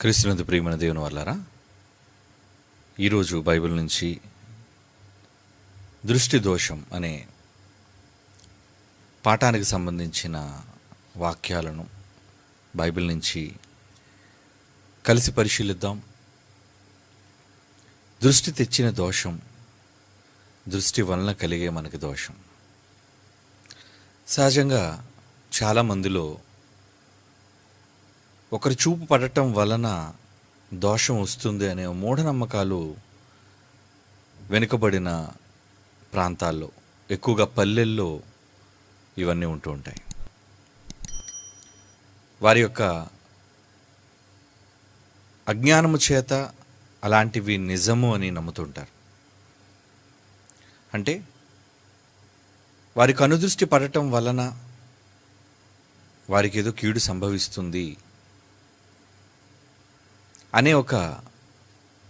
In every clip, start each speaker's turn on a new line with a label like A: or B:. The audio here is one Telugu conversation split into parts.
A: క్రీస్తునందు ప్రియమైన దేవుని వల్లరా, ఈరోజు బైబిల్ నుంచి దృష్టి దోషం అనే పాఠానికి సంబంధించిన వాక్యాలను బైబిల్ నుంచి కలిసి పరిశీలిద్దాం. దృష్టి తెచ్చిన దోషం, దృష్టి వలన కలిగే మనకి దోషం. సహజంగా చాలామందిలో ఒకరి చూపు పడటం వలన దోషం వస్తుంది అనే మూఢనమ్మకాలు వెనుకబడిన ప్రాంతాల్లో, ఎక్కువగా పల్లెల్లో ఇవన్నీ ఉంటూ ఉంటాయి. వారి యొక్క అజ్ఞానము చేత అలాంటివి నిజము అని నమ్ముతుంటారు. అంటే వారి కనుదృష్టి పడటం వలన వారికి ఏదో కీడు సంభవిస్తుంది అనే ఒక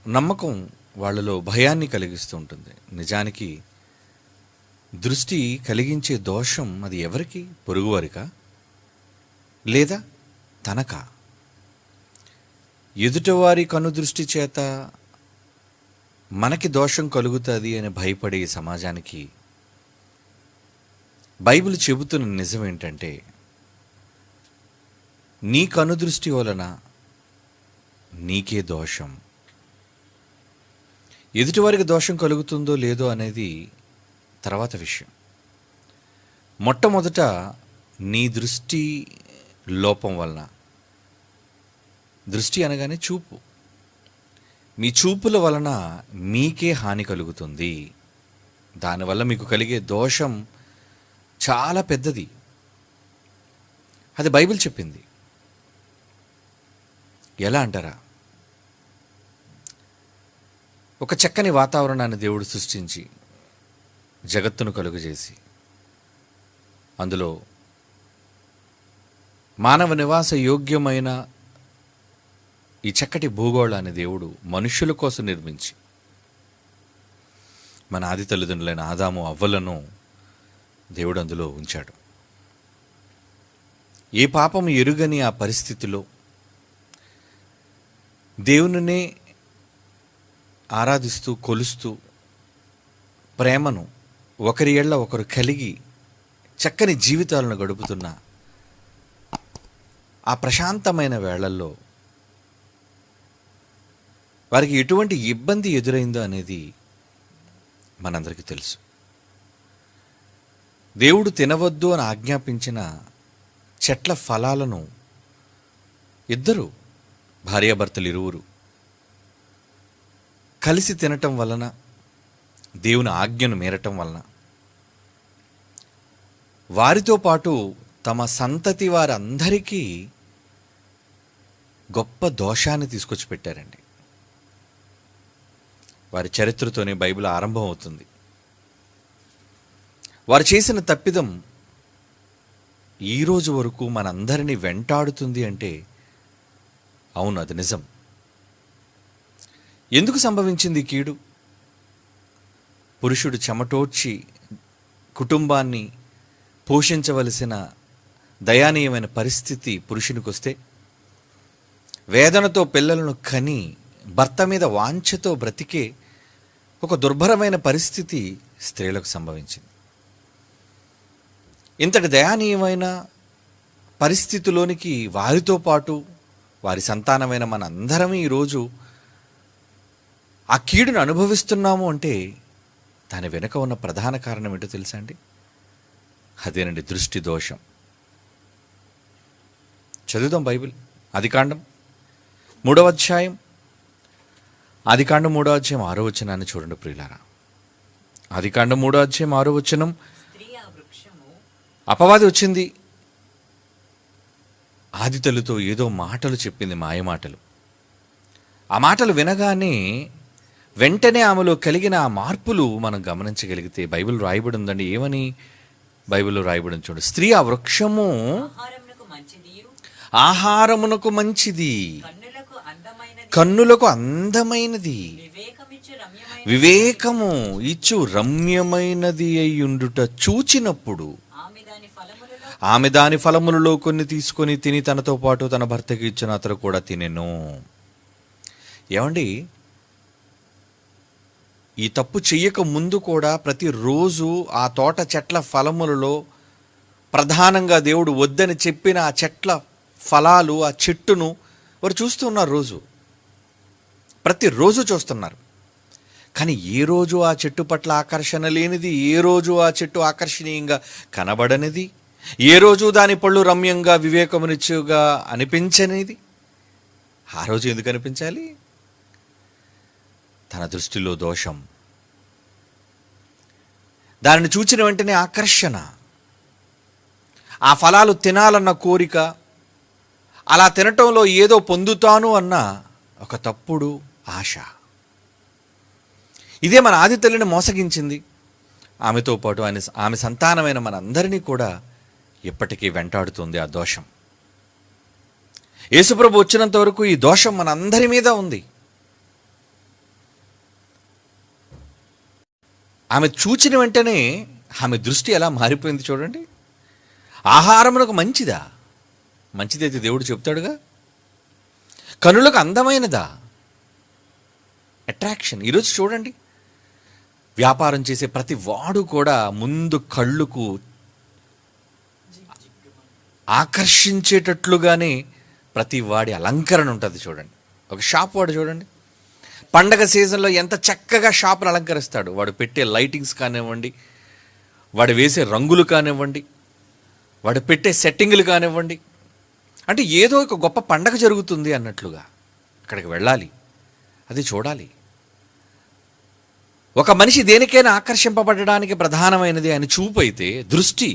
A: నమ్మకం వాళ్ళలో భయాన్ని కలిగిస్తూ ఉంటుంది. నిజానికి దృష్టి కలిగించే దోషం అది ఎవరికి? పొరుగువారికా లేదా తనకా? ఎదుటివారి కనుదృష్టి చేత మనకి దోషం కలుగుతుంది అని భయపడే ఈ సమాజానికి బైబిల్ చెబుతున్న నిజం ఏంటంటే, నీ కనుదృష్టి వలన నీకే దోషం. ఎదుటివారికి దోషం కలుగుతుందో లేదో అనేది తర్వాత విషయం. మొట్టమొదట నీ దృష్టి లోపం వలన, దృష్టి అనగానే చూపు, మీ చూపుల వలన మీకే హాని కలుగుతుంది. దానివల్ల మీకు కలిగే దోషం చాలా పెద్దది. అది బైబిల్ చెప్పింది. ఎలా అంటారా? ఒక చక్కని వాతావరణాన్ని దేవుడు సృష్టించి జగత్తును కలుగజేసి అందులో మానవ నివాస యోగ్యమైన ఈ చక్కటి భూగోళాన్ని దేవుడు మనుష్యుల కోసం నిర్మించి మన ఆది తల్లిదండ్రులైన ఆదాము అవ్వలను దేవుడు అందులో ఉంచాడు. ఏ పాపం ఎరుగని ఆ పరిస్థితిలో దేవునినే ఆరాధిస్తూ కొలుస్తూ ప్రేమను ఒకరి ఏళ్ల ఒకరు కలిగి చక్కని జీవితాలను గడుపుతున్న ఆ ప్రశాంతమైన వేళల్లో వారికి ఎటువంటి ఇబ్బంది ఎదురైందో అనేది మనందరికీ తెలుసు. దేవుడు తినవద్దు అని ఆజ్ఞాపించిన చెట్ల ఫలాలను ఇద్దరు భార్యాభర్తలు ఇరువురు కలిసి తినటం వలన, దేవుని ఆజ్ఞను మీరటం వలన వారితో పాటు తమ సంతతి వారందరికీ గొప్ప దోషాన్ని తీసుకొచ్చి పెట్టారండి. వారి చరిత్రతోనే బైబిల్ ఆరంభం అవుతుంది. వారు చేసిన తప్పిదం ఈరోజు వరకు మనందరినీ వెంటాడుతుంది అంటే అవును, అది నిజం. ఎందుకు సంభవించింది కీడు? పురుషుడు చెమటోడ్చి కుటుంబాన్ని పోషించవలసిన దయానీయమైన పరిస్థితి పురుషునికి వస్తే, వేదనతో పిల్లలను కని భర్త మీద వాంఛతో బ్రతికే ఒక దుర్భరమైన పరిస్థితి స్త్రీలకు సంభవించింది. ఇంతటి దయానీయమైన పరిస్థితిలోనికి వారితో పాటు వారి సంతానమైన మనందరం ఈరోజు ఆ కీడును అనుభవిస్తున్నాము అంటే దాని వెనుక ఉన్న ప్రధాన కారణం ఏంటో తెలుసా అండి? అదేనండి, దృష్టి దోషం. చదువుదాం బైబిల్. ఆదికాండం 3వ అధ్యాయం 6వ వచనాన్ని చూడండి ప్రియులారా. ఆదికాండం 3వ అధ్యాయం 6వ వచనం. అపవాది వచ్చింది, ఆది తల్లితో ఏదో మాటలు చెప్పింది, మాయమాటలు. ఆ మాటలు వినగానే వెంటనే ఆమెలో కలిగిన ఆ మార్పులు మనం గమనించగలిగితే బైబిల్ రాయబడి ఉందండి. ఏమని బైబిల్లో రాయబడి చూడండి. స్త్రీ ఆ వృక్షము ఆహారమునకు మంచిది, కన్నులకు అందమైనది, వివేకము ఇచ్చు రమ్యమైనది అయ్యుండుట చూచినప్పుడు ఆమె దాని ఫలములలో కొన్ని తీసుకొని తిని తనతో పాటు తన భర్తకి ఇచ్చిన అతడు కూడా తినెను. ఏమండి, ఈ తప్పు చెయ్యక ముందు కూడా ప్రతిరోజు ఆ తోట చెట్ల ఫలములలో ప్రధానంగా దేవుడు వద్దని చెప్పిన ఆ చెట్ల ఫలాలు, ఆ చెట్టును వారు చూస్తున్నారు. ప్రతిరోజు చూస్తున్నారు. కానీ ఏ రోజు ఆ చెట్టు పట్ల ఆకర్షణ లేనిది, ఏ రోజు ఆ చెట్టు ఆకర్షణీయంగా కనబడనిది, ఏ రోజు దాని పళ్ళు రమ్యంగా వివేకమునిచ్చుగా అనిపించనిది, ఆ రోజు ఎందుకు అనిపించాలి? తన దృష్టిలో దోషం. దానిని చూచిన వెంటనే ఆకర్షణ, ఆ ఫలాలు తినాలన్న కోరిక, అలా తినటంలో ఏదో పొందుతాను అన్న ఒక తప్పుడు ఆశ. ఇదే మన ఆది తల్లిని మోసగించింది. ఆమెతో పాటు ఆమె సంతానమైన మనందరినీ కూడా ఎప్పటికీ వెంటాడుతుంది ఆ దోషం. యేసుప్రభు వచ్చినంత వరకు ఈ దోషం మన అందరి మీద ఉంది. ఆమె చూచిన వెంటనే ఆమె దృష్టి ఎలా మారిపోయింది చూడండి. ఆహారమునకు మంచిదా? మంచిదైతే దేవుడు చెప్తాడుగా. కనులకు అందమైనదా? అట్రాక్షన్. ఈరోజు చూడండి, వ్యాపారం చేసే ప్రతి వాడు కూడా ముందు కళ్ళుకు ఆకర్షించేటట్లుగానే ప్రతి వాడి అలంకరణ ఉంటుంది. చూడండి, ఒక షాప్ వాడు చూడండి, పండగ సీజన్లో ఎంత చక్కగా షాప్ను అలంకరిస్తాడు. వాడు పెట్టే లైటింగ్స్ కానివ్వండి, వాడు వేసే రంగులు కానివ్వండి, వాడు పెట్టే సెట్టింగులు కానివ్వండి, అంటే ఏదో ఒక గొప్ప పండగ జరుగుతుంది అన్నట్లుగా అక్కడికి వెళ్ళాలి, అది చూడాలి. ఒక మనిషి దేనికైనా ఆకర్షింపబడడానికి ప్రధానమైనది ఆయన చూపు అయితే దృష్టి.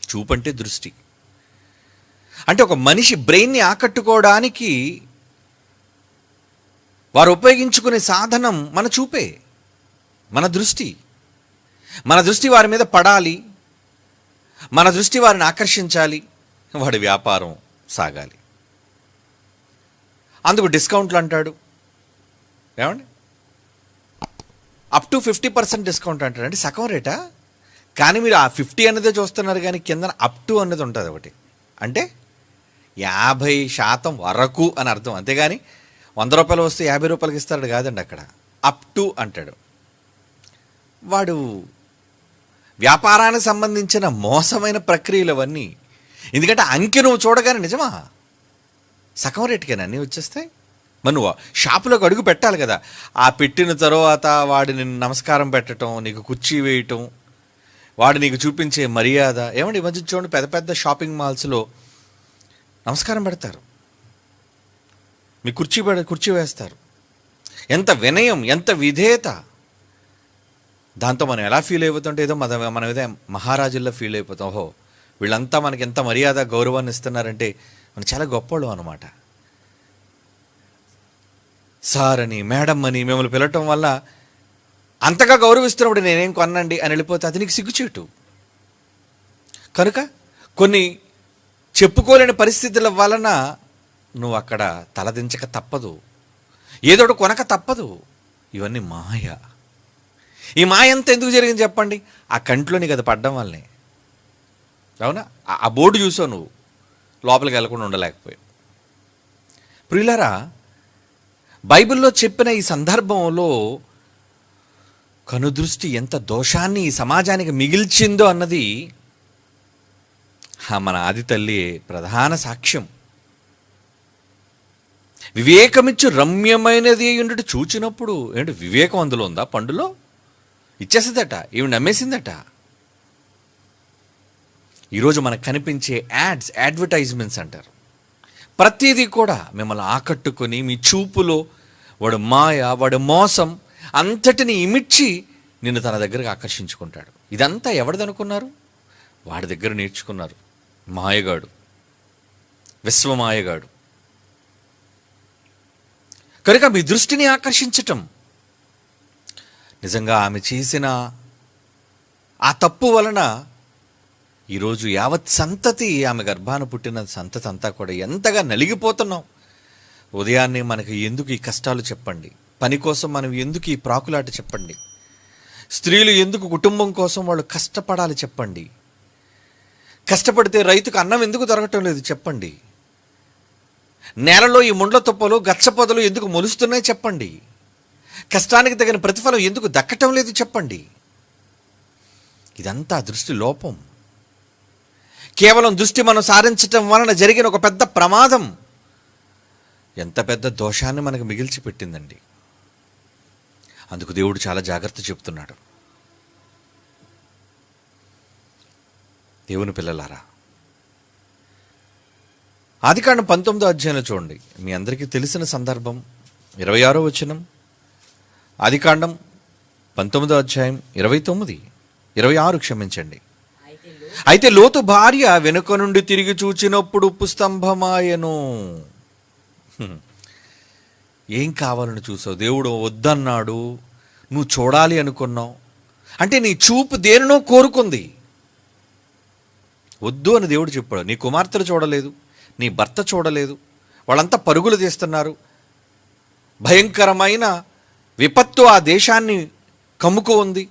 A: చూపు అంటే దృష్టి. అంటే ఒక మనిషి బ్రెయిన్ని ఆకట్టుకోవడానికి వారు ఉపయోగించుకునే సాధనం మన చూపే, మన దృష్టి. మన దృష్టి వారి మీద పడాలి, మన దృష్టి వారిని ఆకర్షించాలి, వాడి వ్యాపారం సాగాలి. అందుకు డిస్కౌంట్లు అంటాడు. ఏమండి, అప్ టు 50% డిస్కౌంట్ అంటాడు. అంటే సగం రేటా? కానీ మీరు ఆ 50 అన్నదే చూస్తున్నారు, కానీ కింద అప్ టు అన్నది ఉంటుంది ఒకటి. అంటే 50% వరకు అని అర్థం. అంతేగాని 100 రూపాయలు వస్తే 50 రూపాయలకి ఇస్తాడు కాదండి. అక్కడ అప్ టు అంటాడు. వాడు వ్యాపారానికి సంబంధించిన మోసమైన ప్రక్రియలు అవన్నీ. ఎందుకంటే అంకె నువ్వు చూడగానే నిజమా సగం రేటుకేనా అన్నీ వచ్చేస్తాయి. మరి నువ్వు షాపులోకి అడుగు పెట్టాలి కదా. ఆ పెట్టిన తర్వాత వాడిని నమస్కారం పెట్టడం, నీకు కుర్చీ వేయటం, వాడు నీకు చూపించే మర్యాద. ఏమండి, ఈ మధ్య చూడండి పెద్ద పెద్ద షాపింగ్ మాల్స్లో నమస్కారం పెడతారు, మీ కుర్చీ వేస్తారు. ఎంత వినయం, ఎంత విధేయత. దాంతో మనం ఎలా ఫీల్ అయిపోతుంటే ఏదో మనం ఏదో మహారాజుల్లో ఫీల్ అయిపోతాం. ఓహో, వీళ్ళంతా మనకి ఎంత మర్యాద గౌరవాన్ని ఇస్తున్నారంటే మనం చాలా గొప్పవాళ్ళం అన్నమాట. సార్ అని, మేడం అని మిమ్మల్ని పిలవటం వల్ల అంతగా గౌరవిస్తున్నప్పుడు నేనేం కొనండి అని వెళ్ళిపోతే అది నీకు సిగ్గుచేటు. కనుక కొన్ని చెప్పుకోలేని పరిస్థితుల వలన నువ్వు అక్కడ తలదించక తప్పదు, ఏదోటి కొనక తప్పదు. ఇవన్నీ మాయ. ఈ మాయ అంతా ఎందుకు జరిగింది చెప్పండి? ఆ కంట్లో నీకు అది పడ్డం వల్లనే. అవునా? ఆ బోర్డు చూసావు, నువ్వు లోపలికి వెళ్ళకుండా ఉండలేకపోయావు. ప్రియులారా, బైబిల్లో చెప్పిన ఈ సందర్భంలో కనుదృష్టి ఎంత దోషాన్ని ఈ సమాజానికి మిగిల్చిందో అన్నది మన ఆది తల్లి ప్రధాన సాక్ష్యం. వివేకమిచ్చు రమ్యమైనది ఉండి చూచినప్పుడు ఏంటి వివేకం అందులో ఉందా? పండులో ఇచ్చేసిందట, ఇవి నమ్మేసిందట. ఈరోజు మనకు కనిపించే అడ్వర్టైజ్మెంట్స్ అంటారు. ప్రతిదీ కూడా మిమ్మల్ని ఆకట్టుకొని మీ చూపులో వాడు మాయ, వాడు మోసం అంతటిని ఇమిడ్చి నిన్ను తన దగ్గరకు ఆకర్షించుకుంటాడు. ఇదంతా ఎవరిదనుకున్నారు? వాడి దగ్గర నేర్చుకున్నారు. మాయగాడు, విశ్వమాయగాడు. కనుక మీ దృష్టిని ఆకర్షించటం, నిజంగా ఆమె చేసిన ఆ తప్పు వలన ఈరోజు యావత్ సంతతి, ఆమె గర్భాన పుట్టిన సంతతి అంతా కూడా ఎంతగా నలిగిపోతున్నాం. ఉదయాన్నే మనకు ఎందుకు ఈ కష్టాలు చెప్పండి? పని కోసం మనం ఎందుకు ఈ ప్రాకులాట చెప్పండి? స్త్రీలు ఎందుకు కుటుంబం కోసం వాళ్ళు కష్టపడాలి చెప్పండి? కష్టపడితే రైతుకు అన్నం ఎందుకు దొరకటం లేదు చెప్పండి? నేలలో ఈ ముండ్ల తుప్పలు గచ్చపొదలు ఎందుకు మొలుస్తున్నాయి చెప్పండి? కష్టానికి తగిన ప్రతిఫలం ఎందుకు దక్కటం లేదు చెప్పండి? ఇదంతా దృష్టి లోపం. కేవలం దృష్టి మనం సారించటం వలన జరిగిన ఒక పెద్ద ప్రమాదం ఎంత పెద్ద దోషాన్ని మనకు మిగిల్చి పెట్టిందండి. అందుకు దేవుడు చాలా జాగ్రత్త చెప్తున్నాడు. దేవుని పిల్లలారా, ఆదికాండం 19వ అధ్యాయంలో చూడండి. మీ అందరికీ తెలిసిన సందర్భం. 26వ వచనం, ఆదికాండం 19వ అధ్యాయం 26 క్షమించండి. అయితే లోతు భార్య వెనుక నుండి తిరిగి చూచినప్పుడు ఉప్పు స్తంభమాయెను. ఏం కావాలని చూసావు? దేవుడు వద్దన్నాడు, నువ్వు చూడాలి అనుకున్నావు. అంటే నీ చూపు దేనినో కోరుకుంది. వద్దు అని దేవుడు చెప్పాడు. నీ కుమార్తెలు చూడలేదు, నీ భర్త చూడలేదు, వాళ్ళంతా పరుగులు తీస్తున్నారు. భయంకరమైన విపత్తు ఆ దేశాన్ని కమ్ముకు ఉంది.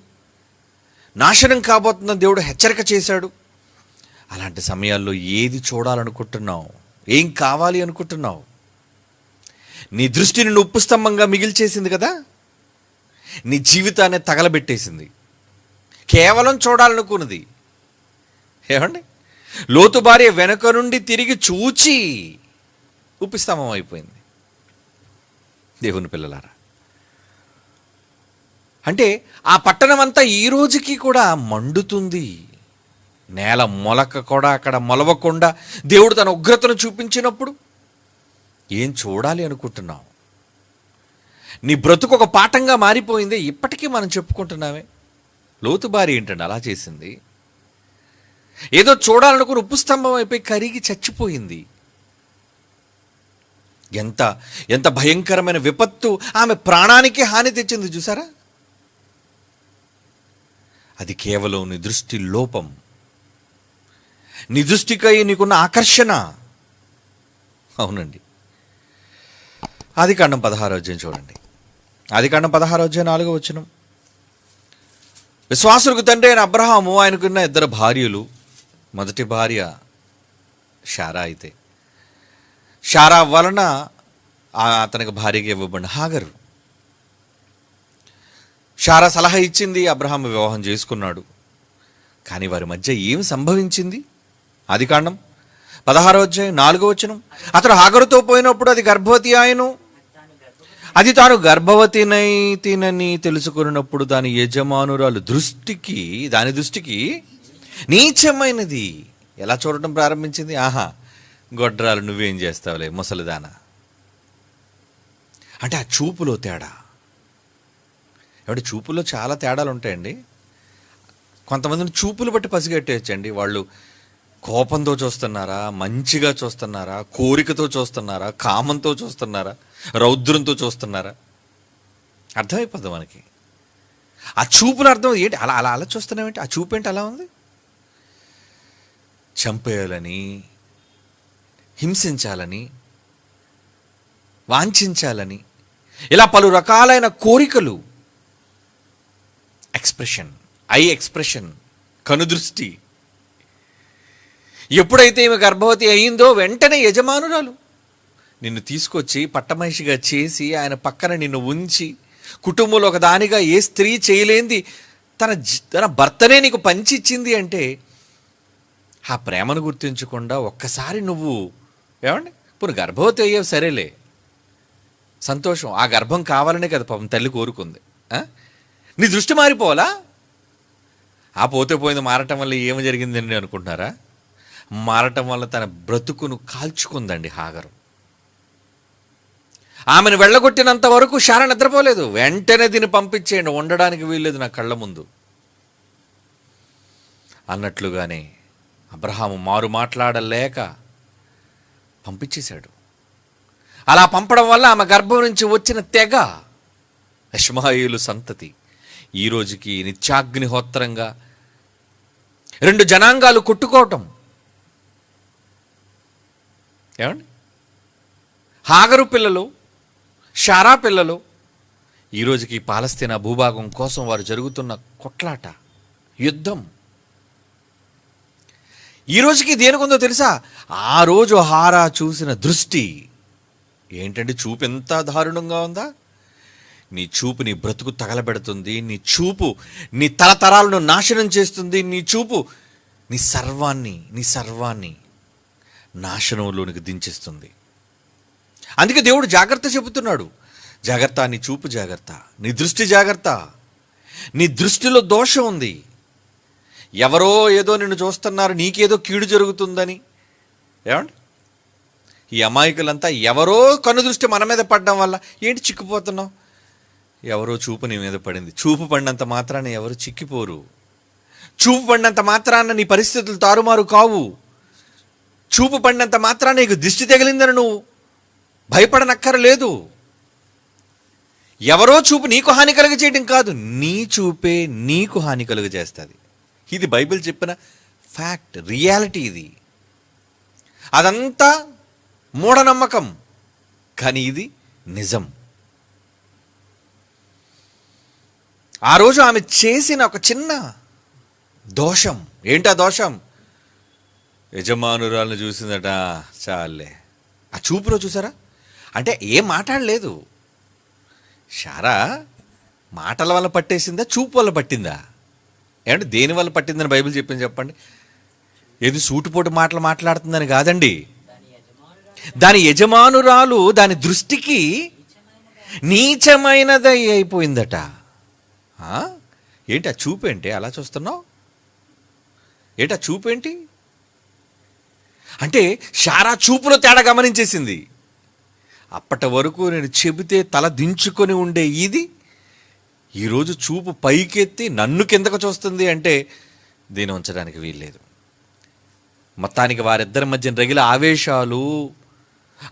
A: నాశనం కాబోతుందని దేవుడు హెచ్చరిక చేశాడు. అలాంటి సమయాల్లో ఏది చూడాలనుకుంటున్నావు? ఏం కావాలి అనుకుంటున్నావు? నీ దృష్టిని ఉప్పు స్తంభంగా మిగిల్చేసింది కదా, నీ జీవితాన్ని తగలబెట్టేసింది. కేవలం చూడాలనుకున్నది. ఏమండి, లోతు భార్య వెనక నుండి తిరిగి చూచి ఉప్పు స్తంభం అయిపోయింది. దేవుని పిల్లలారా, అంటే ఆ పట్టణం అంతా ఈ రోజుకి కూడా మండుతుంది. నేల మొలక కూడా అక్కడ మొలవకుండా దేవుడు తన ఉగ్రతను చూపించినప్పుడు ఏం చూడాలి అనుకుంటున్నావు? నీ బ్రతుకు ఒక పాఠంగా మారిపోయింది. ఇప్పటికీ మనం చెప్పుకుంటున్నామే. లోతు భార్య ఏంటండి అలా చేసింది? ఏదో చూడాలనుకుని ఉప్పు స్తంభం అయిపోయి కరిగి చచ్చిపోయింది. ఎంత ఎంత భయంకరమైన విపత్తు! ఆమె ప్రాణానికి హాని తెచ్చింది చూసారా? అది కేవలం నీ దృష్టి లోపం, నీ దృష్టికై నీకున్న ఆకర్షణ. అవునండి. ఆదికాండం 16వ అధ్యాయం చూడండి. ఆదికాండం 16వ అధ్యాయం 4వ వచనం. విశ్వాసులకు తండ్రి అయిన అబ్రహాము, ఆయనకున్న 2 భార్యలు. మొదటి భార్య శారా. అయితే శారా వలన అతనికి భార్యగా ఇవ్వబడిన హాగరు. శారా సలహా ఇచ్చింది, అబ్రహాము వివాహం చేసుకున్నాడు. కానీ వారి మధ్య ఏం సంభవించింది? ఆదికాండం 16వ అధ్యాయం 4వ వచనం. అతడు హాగరుతో పోయినప్పుడు అది గర్భవతి ఆయను. అది తాను గర్భవతినని తెలుసుకున్నప్పుడు దాని యజమానురాలు దాని దృష్టికి నీచమైనది. ఎలా చూడటం ప్రారంభించింది? ఆహా, గొడ్రాలు నువ్వేం చేస్తావులే ముసలిదానా. అంటే ఆ చూపులో తేడా. ఏమంటే చూపులో చాలా తేడాలు ఉంటాయండి. కొంతమందిని చూపులు బట్టి పసిగట్టేయచ్చండి. వాళ్ళు కోపంతో చూస్తున్నారా, మంచిగా చూస్తున్నారా, కోరికతో చూస్తున్నారా, కామంతో చూస్తున్నారా, రౌద్రంతో చూస్తున్నారా అర్థమైపోద్ది మనకి. ఆ చూపులు అర్థం ఏంటి? అలా అలా అలా చూస్తున్నామేంటి? ఆ చూపు ఏంటి అలా ఉంది? చంపేయాలని, హింసించాలని, వాంఛించాలని, ఇలా పలు రకాలైన కోరికలు. ఎక్స్ప్రెషన్, ఐ ఎక్స్ప్రెషన్, కనుదృష్టి. ఎప్పుడైతే ఈమె గర్భవతి అయ్యిందో వెంటనే యజమానురాలు నిన్ను తీసుకొచ్చి పట్టమహిషిగా చేసి ఆయన పక్కన నిన్ను ఉంచి, కుటుంబంలో ఒక దానిగా ఏ స్త్రీ చేయలేంది తన భర్తనే నీకు పంచిచ్చింది అంటే ఆ ప్రేమను గుర్తించకుండా ఒక్కసారి నువ్వు ఏమండి ఇప్పుడు గర్భవతి అయ్యావు, సరేలే సంతోషం. ఆ గర్భం కావాలనే కదా పాపం తల్లి కోరుకుంది. నీ దృష్టి మారిపోవాలా? ఆ పోతే పోయింది, మారటం వల్ల ఏమి జరిగిందని అనుకుంటున్నారా? మారటం వల్ల తన బ్రతుకును కాల్చుకుందండి హాగరు. ఆమెను వెళ్ళగొట్టినంత వరకు శారా నిద్రపోలేదు. వెంటనే దీన్ని పంపించేయండి, ఉండడానికి వీల్లేదు నా కళ్ళ ముందు అన్నట్లుగానే అబ్రహాము మారు మాట్లాడలేక పంపించేశాడు. అలా పంపడం వల్ల ఆమె గర్భం నుంచి వచ్చిన తెగ ఇష్మాయేలు సంతతి ఈ రోజుకి నిత్యాగ్నిహోత్రంగా 2 జనాంగాలు కొట్టుకోవటం. ఏమండి, హాగరు పిల్లలు, శారా పిల్లలు. ఈ రోజుకి పాలస్తీనా భూభాగం కోసం వారు జరుగుతున్న కొట్లాట, యుద్ధం. ఈ రోజుకి దేనికొందో తెలుసా? ఆ రోజు హారా చూసిన దృష్టి ఏంటంటే చూపు ఎంత దారుణంగా ఉందా? నీ చూపు నీ బ్రతుకు తగలబెడుతుంది. నీ చూపు నీ తరతరాలను నాశనం చేస్తుంది. నీ చూపు నీ సర్వాన్ని నాశనంలోనికి దించేస్తుంది. అందుకే దేవుడు జాగ్రత్త చెబుతున్నాడు. జాగ్రత్త, నీ చూపు జాగ్రత్త, నీ దృష్టి జాగ్రత్త. నీ దృష్టిలో దోషం ఉంది. ఎవరో ఏదో నిన్ను చూస్తున్నారు, నీకేదో కీడు జరుగుతుందని. ఏమండి, ఈ అమాయకులంతా ఎవరో కనుదృష్టి మన మీద పడడం వల్ల ఏంటి చిక్కిపోతున్నావు? ఎవరో చూపు నీ మీద పడింది. చూపు పడినంత మాత్రాన ఎవరు చిక్కిపోరు. చూపు పడినంత మాత్రాన నీ పరిస్థితులు తారుమారు కావు. చూపు పడినంత మాత్రాన నీకు దిష్టి తగిలిందని నువ్వు భయపడనక్కరలేదు. ఎవరో చూపు నీకు హాని కలుగ చేయడం కాదు, నీ చూపే నీకు హాని కలుగ చేస్తుంది. ఇది బైబిల్ చెప్పిన ఫ్యాక్ట్, రియాలిటీ. ఇది అదంతా మూఢనమ్మకం, కానీ ఇది నిజం. ఆ రోజు ఆమె చేసిన ఒక చిన్న దోషం. ఏంటా దోషం? యజమానురాలను చూసిందట. చాలే, ఆ చూపులో చూసారా? అంటే ఏం మాట్లాడలేదు. శారా మాటల వల్ల పట్టేసిందా, చూపు వల్ల పట్టిందా? ఏమంటే దేని వల్ల పట్టిందని బైబిల్ చెప్పింది చెప్పండి. ఏది సూటుపోటు మాటలు మాట్లాడుతుందని కాదండి. దాని యజమానురాలు దాని దృష్టికి నీచమైనది అయిపోయిందట. ఏంటి ఆ చూపేంటి అలా చూస్తున్నావు? ఏంటి ఆ చూపేంటి అంటే శారా చూపులో తేడా గమనించేసింది. అప్పటి వరకు నేను చెబితే తల దించుకొని ఉండే ఇది ఈరోజు చూపు పైకెత్తి నన్ను కిందకు చూస్తుంది అంటే దీన్ని ఉంచడానికి వీల్లేదు. మొత్తానికి వారిద్దరి మధ్య రగిల ఆవేశాలు,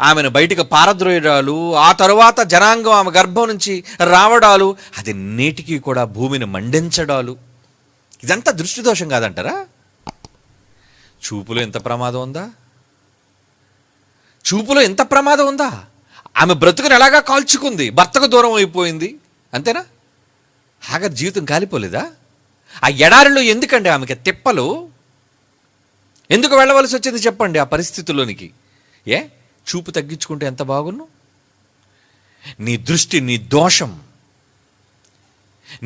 A: ఆమెను బయటికి పారద్రోయడాలు, ఆ తరువాత జనాంగం ఆమె గర్భం నుంచి రావడాలు, అది నేటికి కూడా భూమిని మండించడాలు, ఇదంతా దృష్టి దోషం కాదంటారా? చూపులో ఎంత ప్రమాదం ఉందా? చూపులో ఎంత ప్రమాదం ఉందా? ఆమె బ్రతుకుని ఎలాగా కాల్చుకుంది, భర్తకు దూరం అయిపోయింది, అంతేనా? హాగర్ జీవితం కాలిపోలేదా? ఆ ఎడారిలో ఎందుకండి ఆమెకి తిప్పలు? ఎందుకు వెళ్ళవలసి వచ్చింది చెప్పండి ఆ పరిస్థితుల్లోనికి? చూపు తగ్గించుకుంటే ఎంత బాగున్ను? నీ దృష్టి నీ దోషం,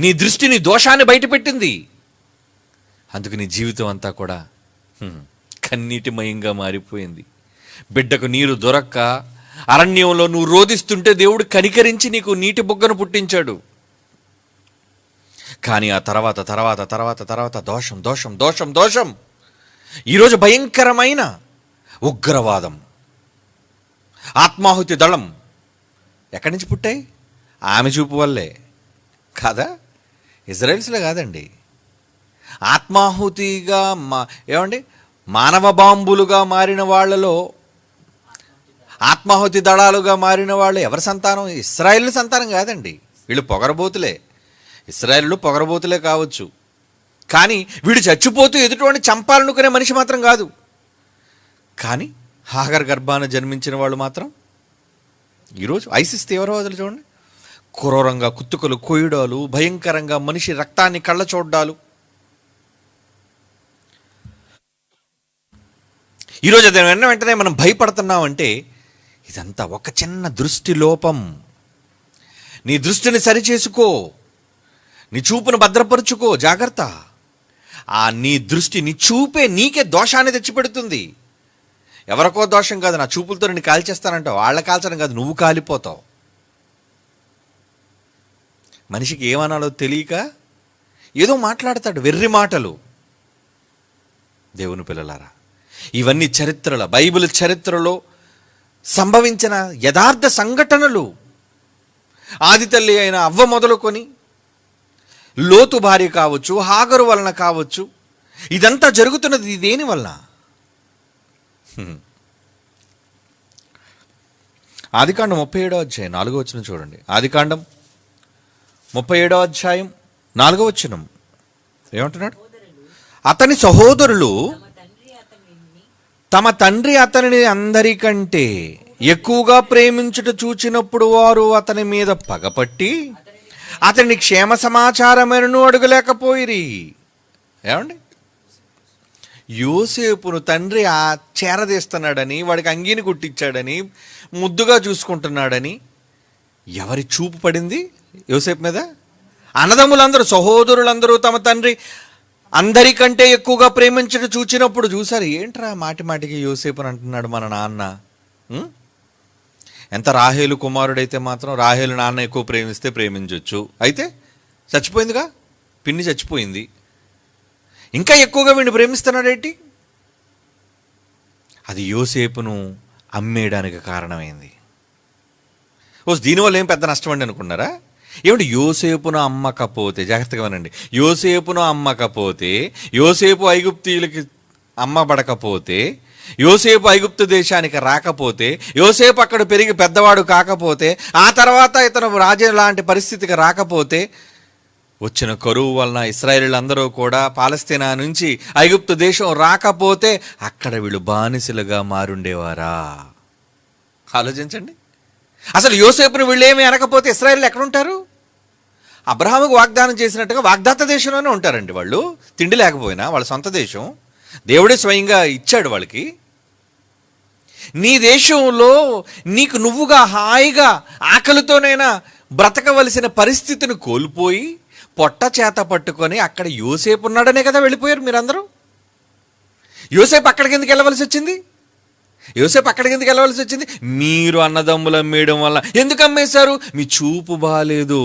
A: నీ దృష్టి నీ దోషాన్ని బయటపెట్టింది. అందుకు నీ జీవితం అంతా కూడా కన్నీటిమయంగా మారిపోయింది. బిడ్డకు నీరు దొరక్క అరణ్యంలో నువ్వు రోదిస్తుంటే దేవుడు కనికరించి నీకు నీటి బుగ్గను పుట్టించాడు. కానీ ఆ తర్వాత తర్వాత తర్వాత తర్వాత దోషం దోషం దోషం దోషం. ఈరోజు భయంకరమైన ఉగ్రవాదం, ఆత్మాహుతి దళం ఎక్కడి నుంచి పుట్టాయి? ఆమె చూపు వల్లే కాదా? ఇజ్రాయిల్స్లో కాదండి. ఆత్మాహుతిగా ఏమండి మానవ బాంబులుగా మారిన వాళ్ళలో, ఆత్మాహుతి దళాలుగా మారిన వాళ్ళు ఎవరి సంతానం? ఇశ్రాయేలు సంతానం కాదండి. వీళ్ళు పొగరబోతులే. ఇశ్రాయేలు పొగరబోతులే కావచ్చు, కానీ వీడు చచ్చిపోతూ ఎదుటివాడిని చంపాలనుకునే మనిషి మాత్రం కాదు. కానీ హాగర్ గర్భాన జన్మించిన వాళ్ళు మాత్రం ఈరోజు ఐసిస్ తీవ్రవాదులు చూడండి, క్రూరంగా కుత్తుకలు కొయ్యడాలు, భయంకరంగా మనిషి రక్తాన్ని కళ్ళ చూడ్డాలు. ఈరోజు అది వెంటనే మనం భయపడుతున్నామంటే ఇదంతా ఒక చిన్న దృష్టి లోపం. నీ దృష్టిని సరిచేసుకో, నీ చూపును భద్రపరుచుకో, జాగ్రత్త. నీ దృష్టి, నీ చూపే నీకే దోషాన్ని తెచ్చిపెడుతుంది. ఎవరికో దోషం కాదు, నా చూపులతో నేను కాల్చేస్తానంటావు, వాళ్ళ కాల్చడం కాదు, నువ్వు కాలిపోతావు. మనిషికి ఏమనాలో తెలియక ఏదో మాట్లాడతాడు, వెర్రి మాటలు. దేవుని పిల్లలారా, ఇవన్నీ చరిత్రలో, బైబిల్ చరిత్రలో సంభవించిన యథార్థ సంఘటనలు. ఆది తల్లి అయిన అవ్వ మొదలుకొని లోతు భార్య కావచ్చు, హాగరు వలన కావచ్చు, ఇదంతా జరుగుతున్నది దేని వలన? ఆదికాండం 37వ అధ్యాయం 4వ వచనం చూడండి. ఆదికాండం 37వ అధ్యాయం 4వ వచనం ఏమంటున్నాడు? అతని సహోదరులు తమ తండ్రి అతనిని అందరికంటే ఎక్కువగా ప్రేమించుట చూచినప్పుడు వారు అతని మీద పగపట్టి అతని క్షేమ సమాచారమును అడగలేకపోయిరి. ఏమండి, యోసేపును తండ్రి చేరదీస్తున్నాడని, వాడికి అంగీని కుట్టించాడని, ముద్దుగా చూసుకుంటున్నాడని ఎవరి చూపు పడింది యోసేపు మీద? అన్నదమ్ములందరూ, సహోదరులందరూ తమ తండ్రి అందరికంటే ఎక్కువగా ప్రేమించడం చూచినప్పుడు చూశారు, ఏంట్రా మాటి మాటికి యోసేపుని అంటున్నాడు మన నాన్న. ఎంత రాహేలు కుమారుడైతే మాత్రం రాహేలు నాన్న ఎక్కువ ప్రేమిస్తే ప్రేమించవచ్చు, అయితే చచ్చిపోయిందిగా, పిన్ని చచ్చిపోయింది, ఇంకా ఎక్కువగా వీడిని ప్రేమిస్తున్నాడేంటి? అది యోసేపును అమ్మేయడానికి కారణమైంది. దీనివల్ల ఏం పెద్ద నష్టం అండి అనుకున్నారా? ఏమిటి, యోసేపును అమ్మకపోతే, జాగ్రత్తగా వినండి, యోసేపును అమ్మకపోతే, యోసేపు ఐగుప్తీయులకి అమ్మబడకపోతే, యోసేపు ఐగుప్తు దేశానికి రాకపోతే, యోసేపు అక్కడ పెరిగి పెద్దవాడు కాకపోతే, ఆ తర్వాత ఇతను రాజు లాంటి పరిస్థితికి రాకపోతే, వచ్చిన కరువు వలన ఇశ్రాయేలీయులందరూ కూడా పాలస్తీనా నుంచి ఐగుప్తు దేశం రాకపోతే అక్కడ వీళ్ళు బానిసలుగా మారుండేవారా? ఆలోచించండి. అసలు యోసేపును వీళ్ళు ఏమి అనకపోతే ఇశ్రాయేలీయులు ఎక్కడుంటారు? అబ్రహాముకు వాగ్దానం చేసినట్టుగా వాగ్దాత దేశంలోనే ఉంటారండి వాళ్ళు. తిండి లేకపోయినా వాళ్ళ సొంత దేశం, దేవుడే స్వయంగా ఇచ్చాడు వాళ్ళకి. నీ దేశంలో నీకు నువ్వుగా హాయిగా ఆకలితోనైనా బ్రతకవలసిన పరిస్థితిని కోల్పోయి పొట్ట చేత పట్టుకొని అక్కడ యోసేపు ఉన్నాడనే కదా వెళ్ళిపోయారు మీరందరూ. యోసేపు అక్కడికి ఎందుకు వెళ్ళవలసి వచ్చింది? మీరు అన్నదమ్ములు అమ్మేయడం వల్ల. ఎందుకు అమ్మేశారు? మీ చూపు బాలేదు.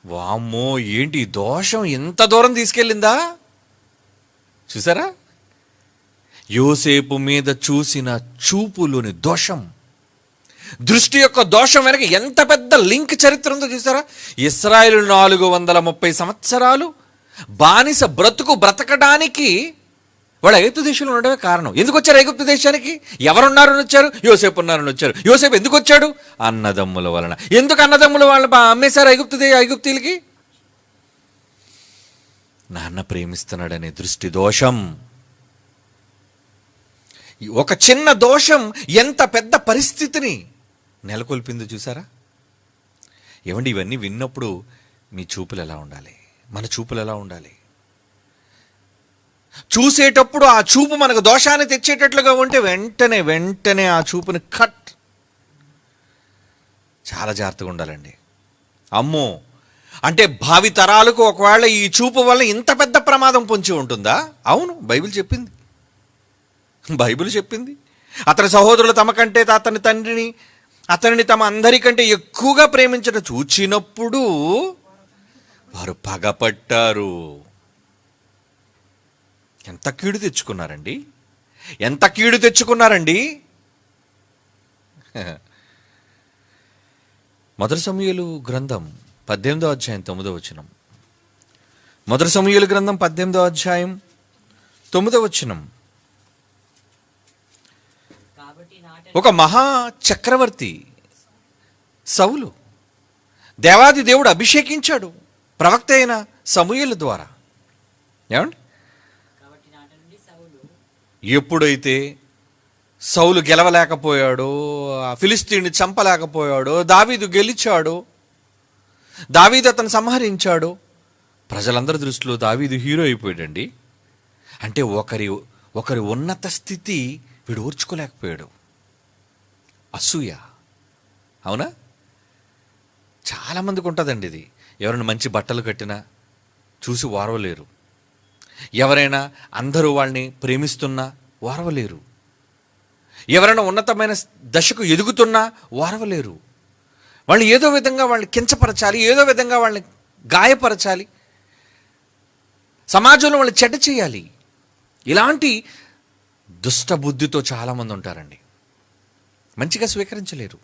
A: వామ్మో, ఏంటి దోషం ఎంత దూరం తీసుకెళ్ళిందా చూసారా? యోసేపు మీద చూసిన చూపులోని దోషం, దృష్టి యొక్క దోషం వెనక ఎంత పెద్ద లింక్ చరిత్ర ఉందో చూసారా? ఇశ్రాయేలు 430 సంవత్సరాలు బానిస బ్రతకడానికి వాడు ఐగుప్తు దేశంలో ఉండడమే కారణం. ఎందుకు వచ్చారు ఐగుప్తు దేశానికి? ఎవరున్నారని వచ్చారు? యోసేపు ఉన్నారని వచ్చారు. యోసేపు ఎందుకు వచ్చాడు? అన్నదమ్ముల వలన. ఎందుకు అన్నదమ్ముల వలన అమ్మేశారు ఐగుప్తీయులకి? నాన్న ప్రేమిస్తున్నాడనే దృష్టి దోషం. ఒక చిన్న దోషం ఎంత పెద్ద పరిస్థితిని నెలకొల్పిందో చూసారా? ఏమండి, ఇవన్నీ విన్నప్పుడు మీ చూపులు ఎలా ఉండాలి? మన చూపులు ఎలా ఉండాలి? చూసేటప్పుడు ఆ చూపు మనకు దోషాన్ని తెచ్చేటట్లుగా ఉంటే వెంటనే ఆ చూపుని చాలా జాగ్రత్తగా ఉండాలండి. అమ్మో, అంటే భావి తరాలకు ఒకవేళ ఈ చూపు వల్ల ఇంత పెద్ద ప్రమాదం పొంచి ఉంటుందా? అవును, బైబిల్ చెప్పింది. అతని సహోదరులు తమకంటే అతనిని తమ అందరికంటే ఎక్కువగా ప్రేమించడం చూచినప్పుడు వారు పగపట్టారు. ఎంత కీడు తెచ్చుకున్నారండి. మొదటి సమూయేలు గ్రంథం 18వ అధ్యాయం 9వ వచనం. మొదటి సమూయేలు గ్రంథం 18వ అధ్యాయం 9వ వచనం. ఒక మహా చక్రవర్తి సౌలు దేవాది దేవుడు అభిషేకించాడు ప్రవక్త అయిన సమూయేలు ద్వారా. ఏమండి, ఎప్పుడైతే సౌలు గెలవలేకపోయాడో, ఫిలిస్తీన్ని చంపలేకపోయాడో, దావీదు గెలిచాడో, దావీదు అతను సంహరించాడో, ప్రజలందరి దృష్టిలో దావీదు హీరో అయిపోయాడండి. అంటే ఒకరి ఉన్నత స్థితి వీడు ఓర్చుకోలేకపోయాడు. అసూయ. అవునా? చాలామందికి ఉంటుందండి ఇది. ఎవరైనా మంచి బట్టలు కట్టినా చూసి ఓర్వలేరు. ఎవరైనా అందరూ వాళ్ళని ప్రేమిస్తున్నా ఓర్వలేరు. ఎవరైనా ఉన్నతమైన దశకు ఎదుగుతున్నా ఓర్వలేరు. వాళ్ళని ఏదో విధంగా వాళ్ళని కించపరచాలి, ఏదో విధంగా వాళ్ళని గాయపరచాలి, సమాజంలో వాళ్ళని చెడ్డ చేయాలి. ఇలాంటి దుష్ట బుద్ధితో చాలామంది ఉంటారండి. మంచిగా స్వీకరించలేరు.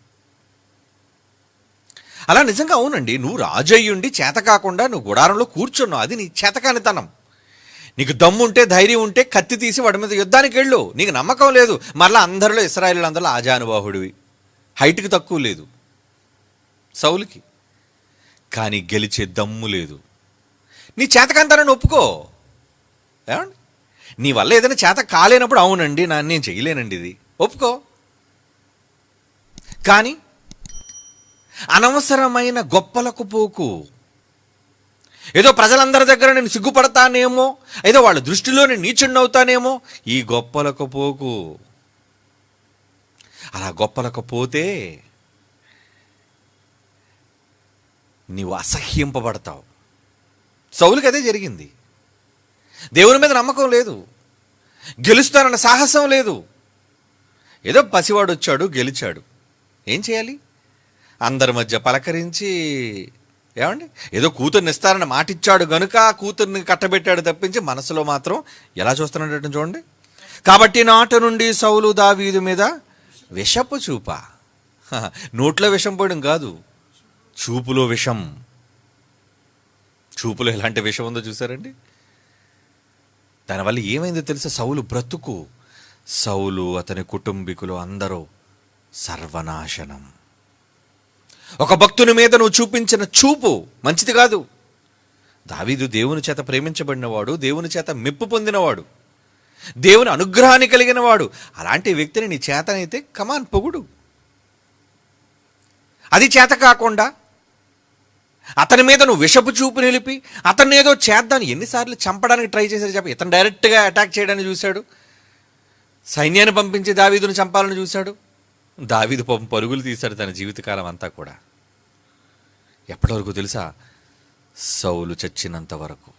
A: అలా నిజంగా అవునండి, నువ్వు రాజయ్యుండి చేత కాకుండా నువ్వు గుడారంలో కూర్చున్నావు, అది నీ చేతకానితనం. నీకు దమ్ము ఉంటే, ధైర్యం ఉంటే కత్తి తీసి వాడి మీద యుద్ధానికి వెళ్ళు. నీకు నమ్మకం లేదు, మరలా అందరిలో ఇశ్రాయేలీయులందరిలో ఆజానుబాహుడివి, హైట్కి తక్కువ లేదు సౌలుకి, కానీ గెలిచే దమ్ము లేదు. నీ చేతకాంతాన్ని ఒప్పుకో. ఏమండి, నీ వల్ల ఏదైనా చేత కాలేనప్పుడు అవునండి నేను చేయలేనండి ఇది ఒప్పుకో. కానీ అనవసరమైన గొప్పలకు పోకు. ఏదో ప్రజలందరి దగ్గర నేను సిగ్గుపడతానేమో, ఏదో వాళ్ళ దృష్టిలో నేను నీచుడినవుతానేమో, ఈ గొప్పలకు పోకు. అలా గొప్పలకు పోతే నీవు అసహ్యింపబడతావు. సౌలుకి అదే జరిగింది. దేవుని మీద నమ్మకం లేదు, గెలుస్తానన్న సాహసం లేదు. ఏదో పసివాడు వచ్చాడు, గెలిచాడు. ఏం చేయాలి? అందరి మధ్య పలకరించి, ఏమండి, ఏదో కూతుర్ని ఇస్తారని మాటిచ్చాడు గనుక కూతుర్ని కట్టబెట్టాడు తప్పించి మనసులో మాత్రం ఎలా చూస్తున్నాడు చూడండి. కాబట్టి నాట నుండి సౌలు దావీదు మీద విషపు చూప. నోట్లో విషం పోయడం కాదు, చూపులో విషం. చూపులో ఎలాంటి విషం ఉందో చూసారండి. దానివల్ల ఏమైందో తెలుసా? సౌలు బ్రతుకు, సౌలు అతని కుటుంబీకులు అందరూ సర్వనాశనం. ఒక భక్తుని మీద నువ్వు చూపించిన చూపు మంచిది కాదు. దావీదు దేవుని చేత ప్రేమించబడినవాడు, దేవుని చేత మెప్పు పొందినవాడు, దేవుని అనుగ్రహాన్ని కలిగిన వాడు. అలాంటి వ్యక్తిని నీ చేతనైతే కమాన్ పొగుడు. అది చేత కాకుండా అతని మీద నువ్వు విషపు చూపు నిలిపి అతన్ని ఏదో చేద్దాను. ఎన్నిసార్లు చంపడానికి ట్రై చేశాడు చెప్పి. ఇతను డైరెక్ట్గా అటాక్ చేయడానికి చూశాడు, సైన్యాన్ని పంపించి దావీదును చంపాలని చూశాడు. దావీదు పాపం పరుగులు తీశాడు తన జీవితకాలం అంతా కూడా. ఎప్పటి వరకు తెలుసా? సౌలు చచ్చినంత వరకు.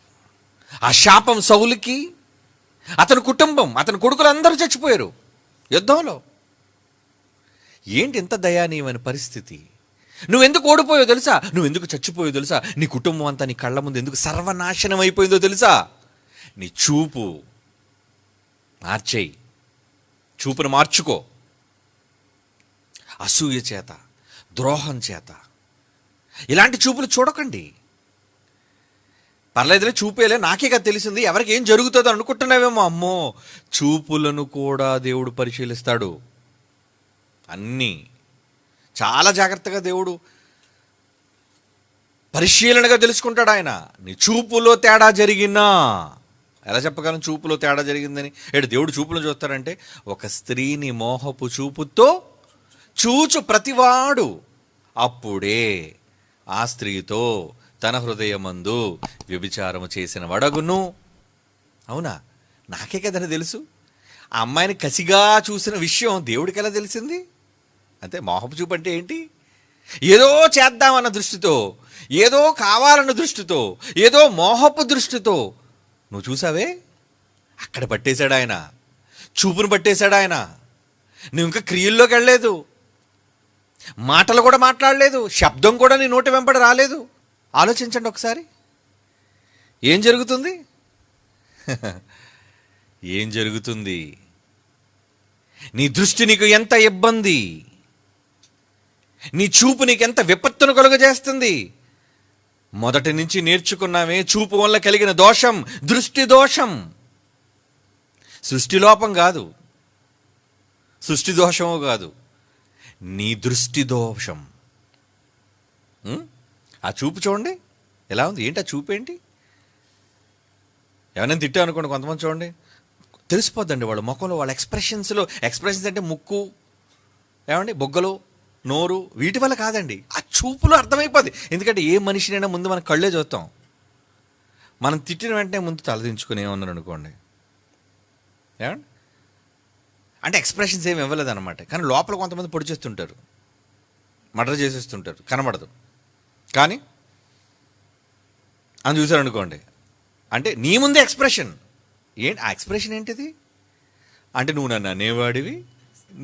A: ఆ శాపం సౌలుకి, అతని కుటుంబం, అతని కొడుకులు అందరూ చచ్చిపోయారు యుద్ధంలో. ఏంటి ఎంత దయానీయమైన పరిస్థితి? నువ్వెందుకు ఓడిపోయావు తెలుసా? నువ్వెందుకు చచ్చిపోయావు తెలుసా? నీ కుటుంబం అంతా నీ కళ్ళ ముందు ఎందుకు సర్వనాశనం అయిపోయిందో తెలుసా? నీ చూపు మార్చేయి, చూపును మార్చుకో. అసూయ చేత, ద్రోహం చేత ఇలాంటి చూపులు చూడకండి. పర్లేదులే, చూపేలే, నాకే కదా తెలిసింది, ఎవరికి ఏం జరుగుతుందో అనుకుంటున్నావేమో. అమ్మో, చూపులను కూడా దేవుడు పరిశీలిస్తాడు. అన్నీ చాలా జాగ్రత్తగా దేవుడు పరిశీలనగా తెలుసుకుంటాడు ఆయన. నీ చూపులో తేడా జరిగినా ఎలా చెప్పగలను? చూపులో తేడా జరిగిందని. దేవుడు చూపులను చూస్తాడంటే, ఒక స్త్రీని మోహపు చూపుతో చూచు ప్రతివాడు అప్పుడే ఆ స్త్రీతో తన హృదయమందు వ్యభిచారము చేసిన వడగును. అవునా? నాకే కదని తెలుసు. ఆ అమ్మాయిని కసిగా చూసిన విషయం దేవుడికి ఎలా తెలిసింది? అంతే. మోహపు చూపు అంటే ఏంటి? ఏదో చేద్దామన్న దృష్టితో, ఏదో కావాలన్న దృష్టితో, ఏదో మోహపు దృష్టితో నువ్వు చూసావే, అక్కడ పట్టేశాడు ఆయన. చూపును పట్టేశాడు ఆయన. నువ్వు ఇంకా క్రియల్లోకి వెళ్ళలేదు, మాటలు కూడా మాట్లాడలేదు, శబ్దం కూడా నీ నోటి వెంబడి రాలేదు. ఆలోచించండి ఒకసారి, ఏం జరుగుతుంది? ఏం జరుగుతుంది? నీ దృష్టి నీకు ఎంత ఇబ్బంది, నీ చూపు నీకు ఎంత విపత్తును కలుగజేస్తుంది. మొదటి నుంచి నేర్చుకున్నామే, చూపు వల్ల కలిగిన దోషం దృష్టి దోషం. సృష్టి లోపం కాదు, సృష్టి దోషము కాదు, నీ దృష్టి దోషం. ఆ చూపు చూడండి ఎలా ఉంది. ఏంటి ఆ చూపు? ఏంటి? ఎవరైనా తిట్టా అనుకోండి, కొంతమంది చూడండి తెలిసిపోద్దండి వాళ్ళ ముఖంలో, వాళ్ళ ఎక్స్ప్రెషన్స్లో. ఎక్స్ప్రెషన్స్ అంటే ముక్కు, ఏమండి, బొగ్గలు, నోరు, వీటి వల్ల కాదండి, ఆ చూపులో అర్థమైపోద్ది. ఎందుకంటే ఏ మనిషినైనా ముందు మనం కళ్ళే చూస్తాం. మనం తిట్టిన వెంటనే ముందు తలదించుకుని ఏమన్నారు అనుకోండి, ఏమండి, అంటే ఎక్స్ప్రెషన్స్ ఏమి ఇవ్వలేదు అనమాట. కానీ లోపల కొంతమంది పొడి చేస్తుంటారు, మర్డర్ చేసేస్తుంటారు, కనబడదు. కానీ అని చూసారనుకోండి, అంటే నీ ముందే ఎక్స్ప్రెషన్. ఏంటి ఆ ఎక్స్ప్రెషన్? ఏంటిది అంటే, నువ్వు నన్ను అనేవాడివి,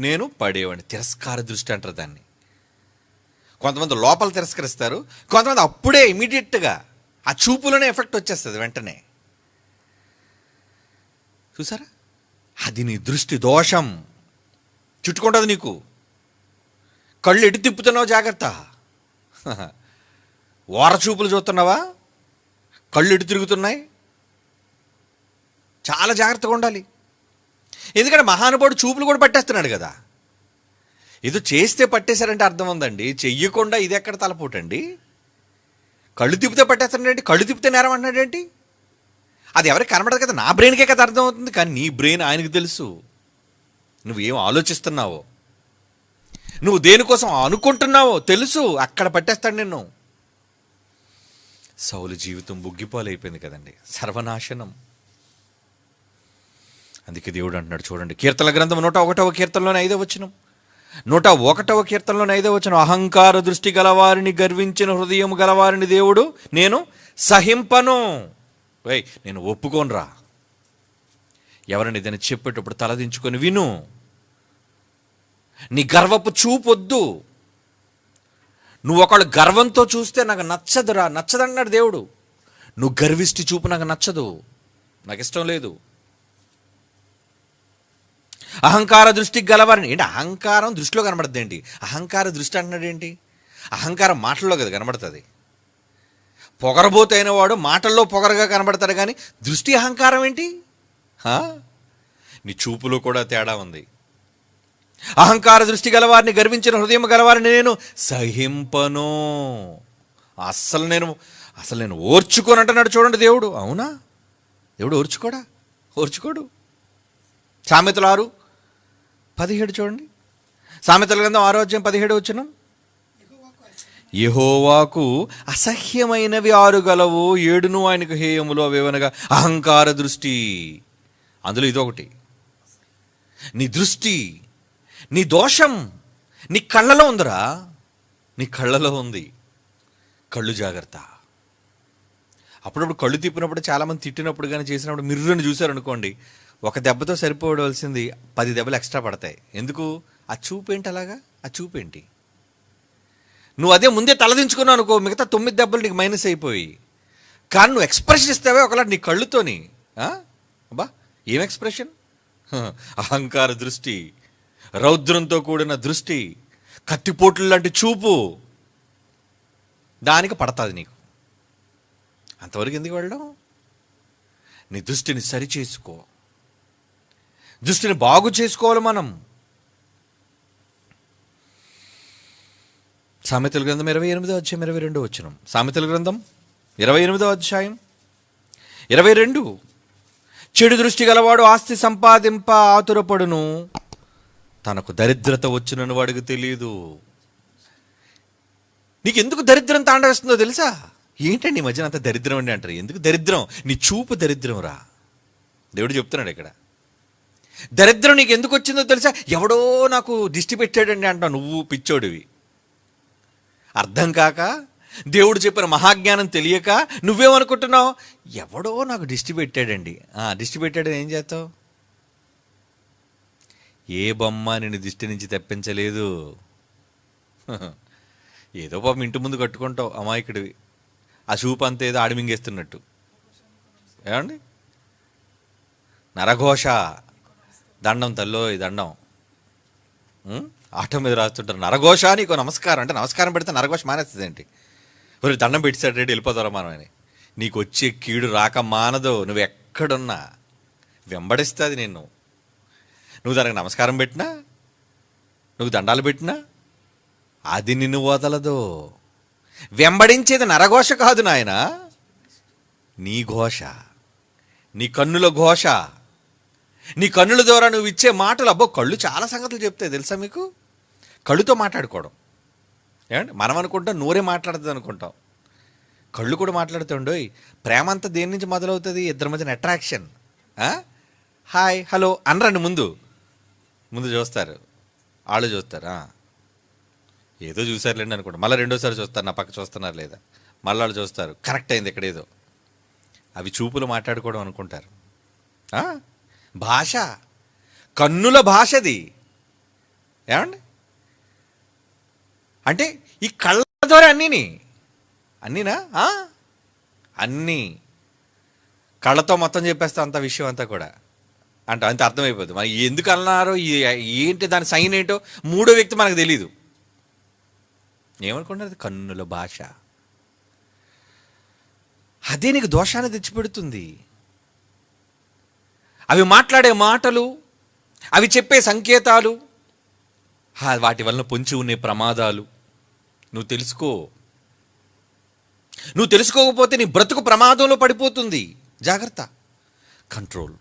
A: నేను పడేవాడిని. తిరస్కార దృష్టి అంటారు దాన్ని. కొంతమంది లోపల తిరస్కరిస్తారు, కొంతమంది అప్పుడే ఇమీడియట్గా ఆ చూపులోనే ఎఫెక్ట్ వచ్చేస్తుంది వెంటనే. చూసారా? అది నీ దృష్టి దోషం చుట్టుకుంటుంది నీకు. కళ్ళు ఎటు తిప్పుతున్నావు జాగ్రత్త. ఓర చూపులు చూస్తున్నావా? కళ్ళు ఎటు తిరుగుతున్నాయి? చాలా జాగ్రత్తగా ఉండాలి. ఎందుకంటే మహానుభావుడు చూపులు కూడా పట్టేస్తున్నాడు కదా. ఏదో చేస్తే పట్టేశారంటే అర్థం ఉందండి, చెయ్యకుండా ఇది ఎక్కడ తలపోటండి. కళ్ళు తిప్పితే పట్టేస్తున్నాడండి, కళ్ళు తిప్పితే నేరం అంటున్నాడేంటి? అది ఎవరికి కనబడదు కదా, నా బ్రెయిన్కే కదా అర్థం అవుతుంది. కానీ నీ బ్రెయిన్ ఆయనకు తెలుసు, నువ్వేం ఆలోచిస్తున్నావో, నువ్వు దేనికోసం అనుకుంటున్నావో తెలుసు. అక్కడ పట్టేస్తాడు నిన్ను. సౌలు జీవితం బుగ్గిపాలైపోయింది కదండి, సర్వనాశనం. అందుకే దేవుడు అంటున్నాడు చూడండి, కీర్తన గ్రంథం 101వ కీర్తనలోని 5వ వచనం, 101వ కీర్తనలోని 5వ వచనం, అహంకార దృష్టి గలవారిని, గర్వించిన హృదయం గలవారిని దేవుడు నేను సహింపను. నేను ఒప్పుకోనరా. ఎవరిని ఏదైనా చెప్పేటప్పుడు తలదించుకొని విను. నీ గర్వపు చూపొద్దు. నువ్వు ఒకళ్ళు గర్వంతో చూస్తే నాకు నచ్చదురా, నచ్చదన్నాడు దేవుడు. నువ్వు గర్విష్టి చూపు నాకు నచ్చదు, నాకు ఇష్టం లేదు. అహంకార దృష్టికి గలవారిని, ఏంటి అహంకారం దృష్టిలో కనబడుతుంది ఏంటి? అహంకార దృష్టి అంటున్నాడు ఏంటి? అహంకారం మాటల్లో కదా కనబడుతుంది. పొగరబోతైన వాడు మాటల్లో పొగరగా కనబడతాడు, కానీ దృష్టి అహంకారం ఏంటి? నీ చూపులో కూడా తేడా ఉంది. అహంకార దృష్టి గలవారిని, గర్వించిన హృదయం గలవారిని నేను సహింపను. అస్సలు నేను ఓర్చుకోను అంటున్నాడు చూడండి దేవుడు. అవునా? దేవుడు ఓర్చుకోడు. సామెతలు 6:17 చూడండి. సామెతల గ్రంథం 6:17 వచనం, యెహోవాకు అసహ్యమైనవి 6 గలవు, 7 ఆయనకు హేయములు, అవేవనగా అహంకార దృష్టి. అందులో ఇదొకటి. నీ దృష్టి, నీ దోషం నీ కళ్ళలో ఉందిరా, నీ కళ్ళలో ఉంది. కళ్ళు జాగ్రత్త. అప్పుడప్పుడు కళ్ళు తిప్పినప్పుడు, చాలామంది తిట్టినప్పుడు కానీ చేసినప్పుడు మిర్రుని చూశారనుకోండి, ఒక దెబ్బతో సరిపోవలసింది 10 దెబ్బలు ఎక్స్ట్రా పడతాయి. ఎందుకు? ఆ చూపేంటి అలాగా? ఆ చూపేంటి? నువ్వు అదే ముందే తలదించుకున్నావు అనుకో, మిగతా 9 దెబ్బలు నీకు మైనస్ అయిపోయి. కానీ నువ్వు ఎక్స్ప్రెషన్ ఇస్తావే ఒకలా నీ కళ్ళుతోని. అబ్బా ఏం ఎక్స్ప్రెషన్! అహంకార దృష్టి, రౌద్రంతో కూడిన దృష్టి, కత్తిపోట్లు లాంటి చూపు, దానికి పడతాది నీకు. అంతవరకు ఎందుకు వెళ్ళడం? నీ దృష్టిని సరిచేసుకో, దృష్టిని బాగు చేసుకోవాలి మనం. సామెతల గ్రంథం 28వ అధ్యాయం 22వ వచనం. సామెతల గ్రంథం 28వ అధ్యాయం 22, చెడు దృష్టి గలవాడు ఆస్తి సంపాదింప ఆతురపడును, తనకు దరిద్రత వచ్చునని వాడికి తెలియదు. నీకెందుకు దరిద్రం తాండవేస్తుందో తెలుసా? ఏంటండి ఈ మధ్యన అంత దరిద్రం అండి అంటారు. ఎందుకు దరిద్రం? నీ చూపు దరిద్రం రా. దేవుడు చెప్తున్నాడు ఇక్కడ. దరిద్రం నీకు ఎందుకు వచ్చిందో తెలుసా? ఎవడో నాకు దిష్టి పెట్టాడండి అంటావు. నువ్వు పిచ్చోడివి. అర్థం కాక, దేవుడు చెప్పిన మహాజ్ఞానం తెలియక నువ్వేమనుకుంటున్నావు? ఎవడో నాకు దిష్టి పెట్టాడండి. దిష్టి పెట్టాడని ఏం చేస్తావు? ఏ బొమ్మ నిన్ను దిష్టి నుంచి తప్పించలేదు. ఏదో పాపం ఇంటి ముందు కట్టుకుంటావు అమాయకుడివి. ఆ చూపు అంతా ఏదో ఆడిమింగేస్తున్నట్టు. ఏమండి? నరఘోష, దండం తల్లో, ఈ దండం ఆటో మీద రాస్తుంటారు. నరఘోష నీకు నమస్కారం అంటే, నమస్కారం పెడితే నరఘోష మానేస్తుంది ఏంటి? మరి దండం పెట్టాడు రెడ్డి వెళ్ళిపోతారా మనం అని. నీకు వచ్చే కీడు రాక మానదు. నువ్వు ఎక్కడున్నా వెంబడిస్తుంది నిన్ను. నువ్వు దానికి నమస్కారం పెట్టినా, నువ్వు దండాలు పెట్టినా అది నిన్ను వదలదు. వెంబడించేది నరఘోష కాదు నాయన, నీ ఘోష, నీ కన్నుల ఘోష, నీ కన్నుల ద్వారా నువ్వు ఇచ్చే మాటలు. అబ్బో కళ్ళు చాలా సంగతులు చెప్తాయి తెలుసా మీకు? కళ్ళుతో మాట్లాడుకోవడం. ఏమండి? మనం అనుకుంటాం నోరే మాట్లాడుతుంది అనుకుంటాం, కళ్ళు కూడా మాట్లాడుతుండోయ్. ప్రేమ అంతా దేని నుంచి మొదలవుతుంది? ఇద్దరి మధ్యన అట్రాక్షన్. Hi hello అనరండి. ముందు చూస్తారు, వాళ్ళు చూస్తారు, ఏదో చూసారులేండి అనుకుంటా. మళ్ళీ రెండోసారి చూస్తారు, నా పక్క చూస్తున్నారు లేదా, మళ్ళీ వాళ్ళు చూస్తారు, కరెక్ట్ అయింది ఎక్కడేదో. అవి చూపులు మాట్లాడుకోవడం అనుకుంటారు. భాష, కన్నుల భాషది. ఏమండి? అంటే ఈ కళ్ళ ద్వారా అన్నీనా? అన్నీ కళ్ళతో మొత్తం చెప్పేస్తా అంత విషయం అంతా కూడా అంత అర్థమైపోతుంది. మరి ఎందుకు అన్నారు, ఏంటి దాని సైన్ ఏంటో మూడో వ్యక్తి మనకు తెలీదు. ఏమనుకుంటారు? కన్నుల భాష. అదే నీకు దోషాన్ని తెచ్చిపెడుతుంది. అవి మాట్లాడే మాటలు, అవి చెప్పే సంకేతాలు, వాటి వలన పొంచి ఉండే ప్రమాదాలు నువ్వు తెలుసుకో. నువ్వు తెలుసుకోకపోతే నీ బ్రతుకు ప్రమాదంలో పడిపోతుంది. జాగ్రత్త, కంట్రోల్.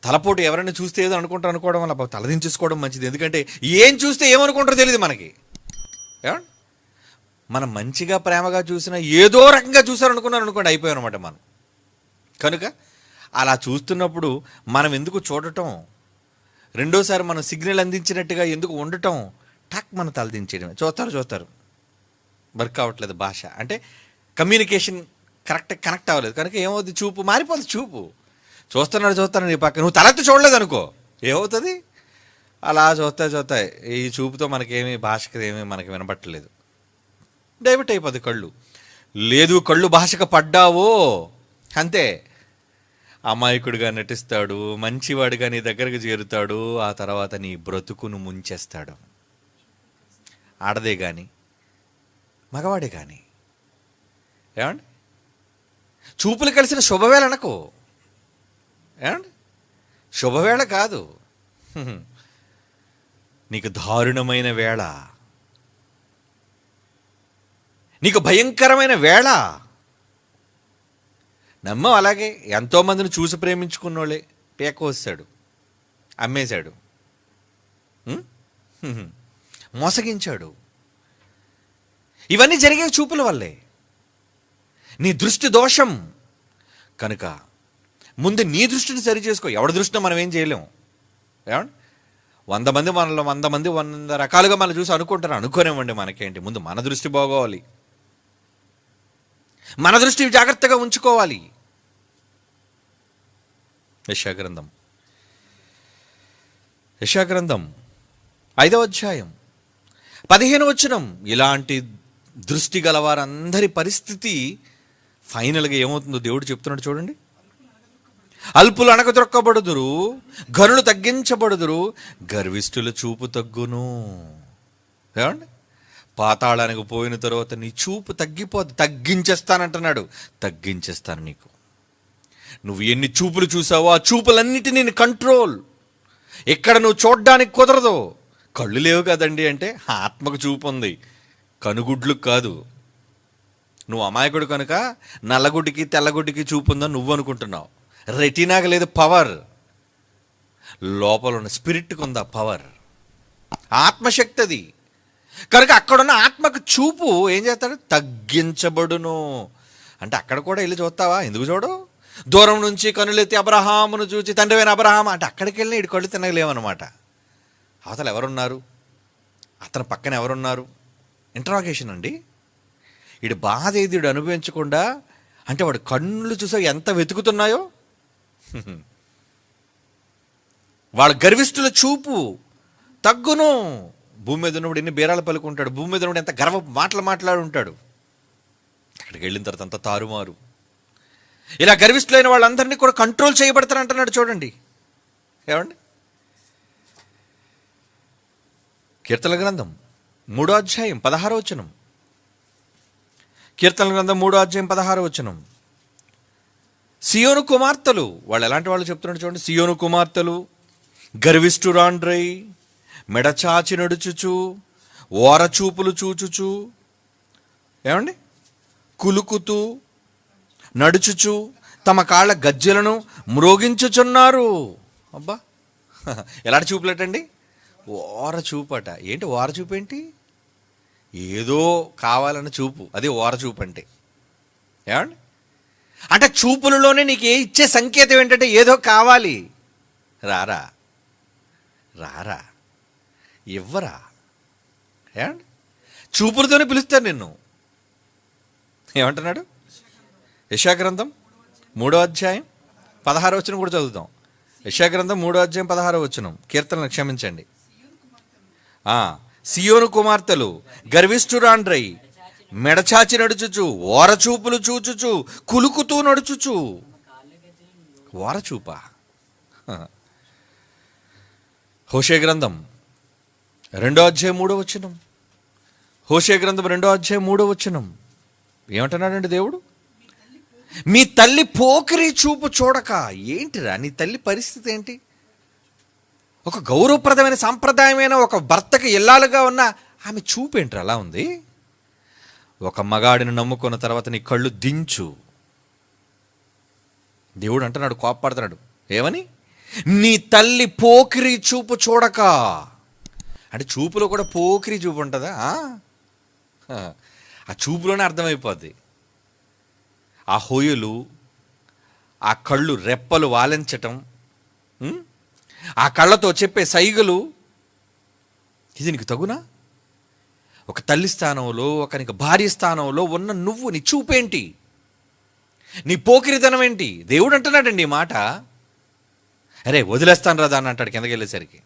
A: తలపోటు ఎవరైనా చూస్తే ఏదో అనుకోవడం వల్ల తలదించేసుకోవడం మంచిది. ఎందుకంటే ఏం చూస్తే ఏమనుకుంటారో తెలియదు మనకి. ఏమండి? మనం మంచిగా ప్రేమగా చూసినా ఏదో రకంగా చూసారనుకున్నాను అనుకోండి, అయిపోయాం అనమాట మనం. కనుక అలా చూస్తున్నప్పుడు మనం ఎందుకు చూడటం, రెండోసారి మనం సిగ్నల్ అందించినట్టుగా ఎందుకు ఉండటం, టక్ మన తలదించేయడమే. చూస్తారు వర్క్ అవ్వట్లేదు భాష, అంటే కమ్యూనికేషన్ కనెక్ట్ అవ్వలేదు. కనుక ఏమవుతుంది, చూపు మారిపోతుంది. చూస్తున్నాడు నీ పక్క, నువ్వు తలెత్తి చూడలేదు అనుకో, ఏమవుతుంది, అలా చూస్తాయి. ఈ చూపుతో మనకేమి భాషకి ఏమీ మనకి వినబట్టలేదు, డైవర్ట్ అయిపోతుంది కళ్ళు. లేదు, కళ్ళు భాషకు పడ్డావో అంతే, అమాయకుడిగా నటిస్తాడు, మంచివాడిగా నీ దగ్గరకు చేరుతాడు, ఆ తర్వాత నీ బ్రతుకును ముంచేస్తాడు. ఆడదే కానీ మగవాడే కానీ. ఏమండి, చూపులు కలిసిన శుభవేళ అనకు. ఏమండి, శుభవేళ కాదు, నీకు దారుణమైన వేళ, నీకు భయంకరమైన వేళ. నమ్మం. అలాగే ఎంతోమందిని చూసి ప్రేమించుకున్నోళ్ళే పేకోసాడు, అమ్మేశాడు, మోసగించాడు. ఇవన్నీ జరిగే చూపుల వల్లే, నీ దృష్టి దోషం. కనుక ముందు నీ దృష్టిని సరి చేసుకో. ఎవరి దృష్టిని మనం ఏం చేయలేము. ఏమండి, 100 మంది మనలో 100 మంది 100 రకాలుగా మనం చూసి అనుకోనివ్వండి, మనకేంటి, ముందు మన దృష్టి బాగోవాలి, మన దృష్టి జాగ్రత్తగా ఉంచుకోవాలి. యెషయా గ్రంథం 5వ అధ్యాయం 15వ వచనం. ఇలాంటి దృష్టి గల వారందరి పరిస్థితి ఫైనల్గా ఏమవుతుందో దేవుడు చెప్తున్నాడు చూడండి. అల్పులు అణగదొక్కబడుదురు, ఘనులు తగ్గించబడుదురు, గర్విష్ఠుల చూపు తగ్గును. ఏమండి, పాతాళానికి పోయిన తర్వాత నీ చూపు తగ్గిపోద్ది. తగ్గించేస్తానంటున్నాడు, తగ్గించేస్తాను నీకు. నువ్వు ఎన్ని చూపులు చూసావో ఆ చూపులన్నిటినీ నేను కంట్రోల్. ఎక్కడ నువ్వు చూడడానికి కుదరదు. కళ్ళు లేవు కదండి అంటే ఆత్మకు చూపు ఉంది, కనుగుడ్లు కాదు. నువ్వు అమాయకుడు కనుక నల్లగుడ్డికి తెల్లగుడ్డికి చూపు ఉందని నువ్వు అనుకుంటున్నావు. రెటీనాగా లేదు పవర్, లోపల ఉన్న స్పిరిట్కి ఉందా పవర్, ఆత్మశక్తి అది. కనుక అక్కడున్న ఆత్మకు చూపు ఏం చేస్తాడు, తగ్గించబడును. అంటే అక్కడ కూడా వెళ్ళి చూస్తావా, ఎందుకు చూడు, దూరం నుంచి కనులెత్తి అబ్రహామును చూచి తండ్రివైన అబ్రహాం అంటే అక్కడికి వెళ్ళి ఇటు కళ్ళు తినగలేవన్నమాట. అవతల ఎవరున్నారు, అతని పక్కన ఎవరున్నారు, ఇంటరాగేషన్ అండి. వీడు బాధ ఏది వీడు అనుభవించకుండా, అంటే వాడు కళ్ళు చూసా ఎంత వెతుకుతున్నాయో. వాళ్ళ గర్విష్ఠుల చూపు తగ్గును. భూమి మీద ఉన్నప్పుడు ఎన్ని బేరాలు పలుకుంటాడు, భూమి మీద ఉన్నప్పుడు ఎంత గర్వ మాట్లాడు ఉంటాడు. అక్కడికి వెళ్ళిన తర్వాత అంత తారుమారు. ఇలా గర్విష్ఠులైన వాళ్ళందరినీ కూడా కంట్రోల్ చేయబడతారు అంటున్నాడు చూడండి. ఏమండి, కీర్తన గ్రంథం 3వ అధ్యాయం 16వ వచనం. కీర్తన గ్రంథం 3వ అధ్యాయం 16వ వచనం. సియోను కుమార్తెలు, వాళ్ళు ఎలాంటి వాళ్ళు చెప్తున్నాడు చూడండి. సియోను కుమార్తెలు గర్విష్ఠురాండ్రై మెడచాచి నడుచుచు, ఓరచూపులు చూచుచు, ఏమండి, కులుకుతూ నడుచుచు, తమ కాళ్ళ గజ్జెలను మ్రోగించుచున్నారు. అబ్బా, ఎలాంటి చూపులేటండి, ఓర చూపట. ఏంటి ఓర చూపు ఏంటి, ఏదో కావాలన్న చూపు, అది ఓర చూపు అంటే. ఏమండి, అంటే చూపులలోనే నీకు ఇచ్చే సంకేతం ఏంటంటే ఏదో కావాలి, రారా రారా ఇవ్వరా. ఏమండి, చూపులతోనే పిలుస్తారు నిన్ను. ఏమంటున్నాడు, యెషయా గ్రంథం 3వ అధ్యాయం 16వ వచనం కూడా చదువుతాం. యెషయా గ్రంథం 3వ అధ్యాయం 16వ వచనం. కీర్తనలు క్షమించండి. సియోను కుమార్తెలు గర్విష్ఠురాండ్రై మెడచాచి నడుచుచు, ఓరచూపులు చూచుచు, కులుకుతూ నడుచుచు. ఓరచూపా. హోషే గ్రంథం 2వ అధ్యాయం 3వ వచనం. హోషే గ్రంథం 2వ అధ్యాయం 3వ వచనం ఏమంటున్నాడండి దేవుడు, మీ తల్లి పోకిరి చూపు చూడక. ఏంటిరా నీ తల్లి పరిస్థితి ఏంటి, ఒక గౌరవప్రదమైన సాంప్రదాయమైన ఒక భర్తకి ఇల్లాలుగా ఉన్న ఆమె చూపు ఏంటి అలా ఉంది. ఒక మగాడిని నమ్ముకున్న తర్వాత నీ కళ్ళు దించు. దేవుడు అంటున్నాడు, కోపపడుతున్నాడు. ఏమని, నీ తల్లి పోకిరి చూపు చూడక. అంటే చూపులో కూడా పోకిరి చూపు ఉంటుందా, ఆ చూపులోనే అర్థమైపోద్ది. ఆ హోయలు, ఆ కళ్ళు రెప్పలు వాలించటం, ఆ కళ్ళతో చెప్పే సైగలు, ఇది నీకు తగునా? ఒక తల్లి స్థానంలో, ఒకనికి భార్య స్థానంలో ఉన్న నువ్వు, నీ చూపేంటి? నీ పోకిరితనం ఏంటి? దేవుడు అంటున్నాడండి ఈ మాట. అరే వదిలేస్తాను రా దాన్ని అంటాడు కిందకి వెళ్ళేసరికి.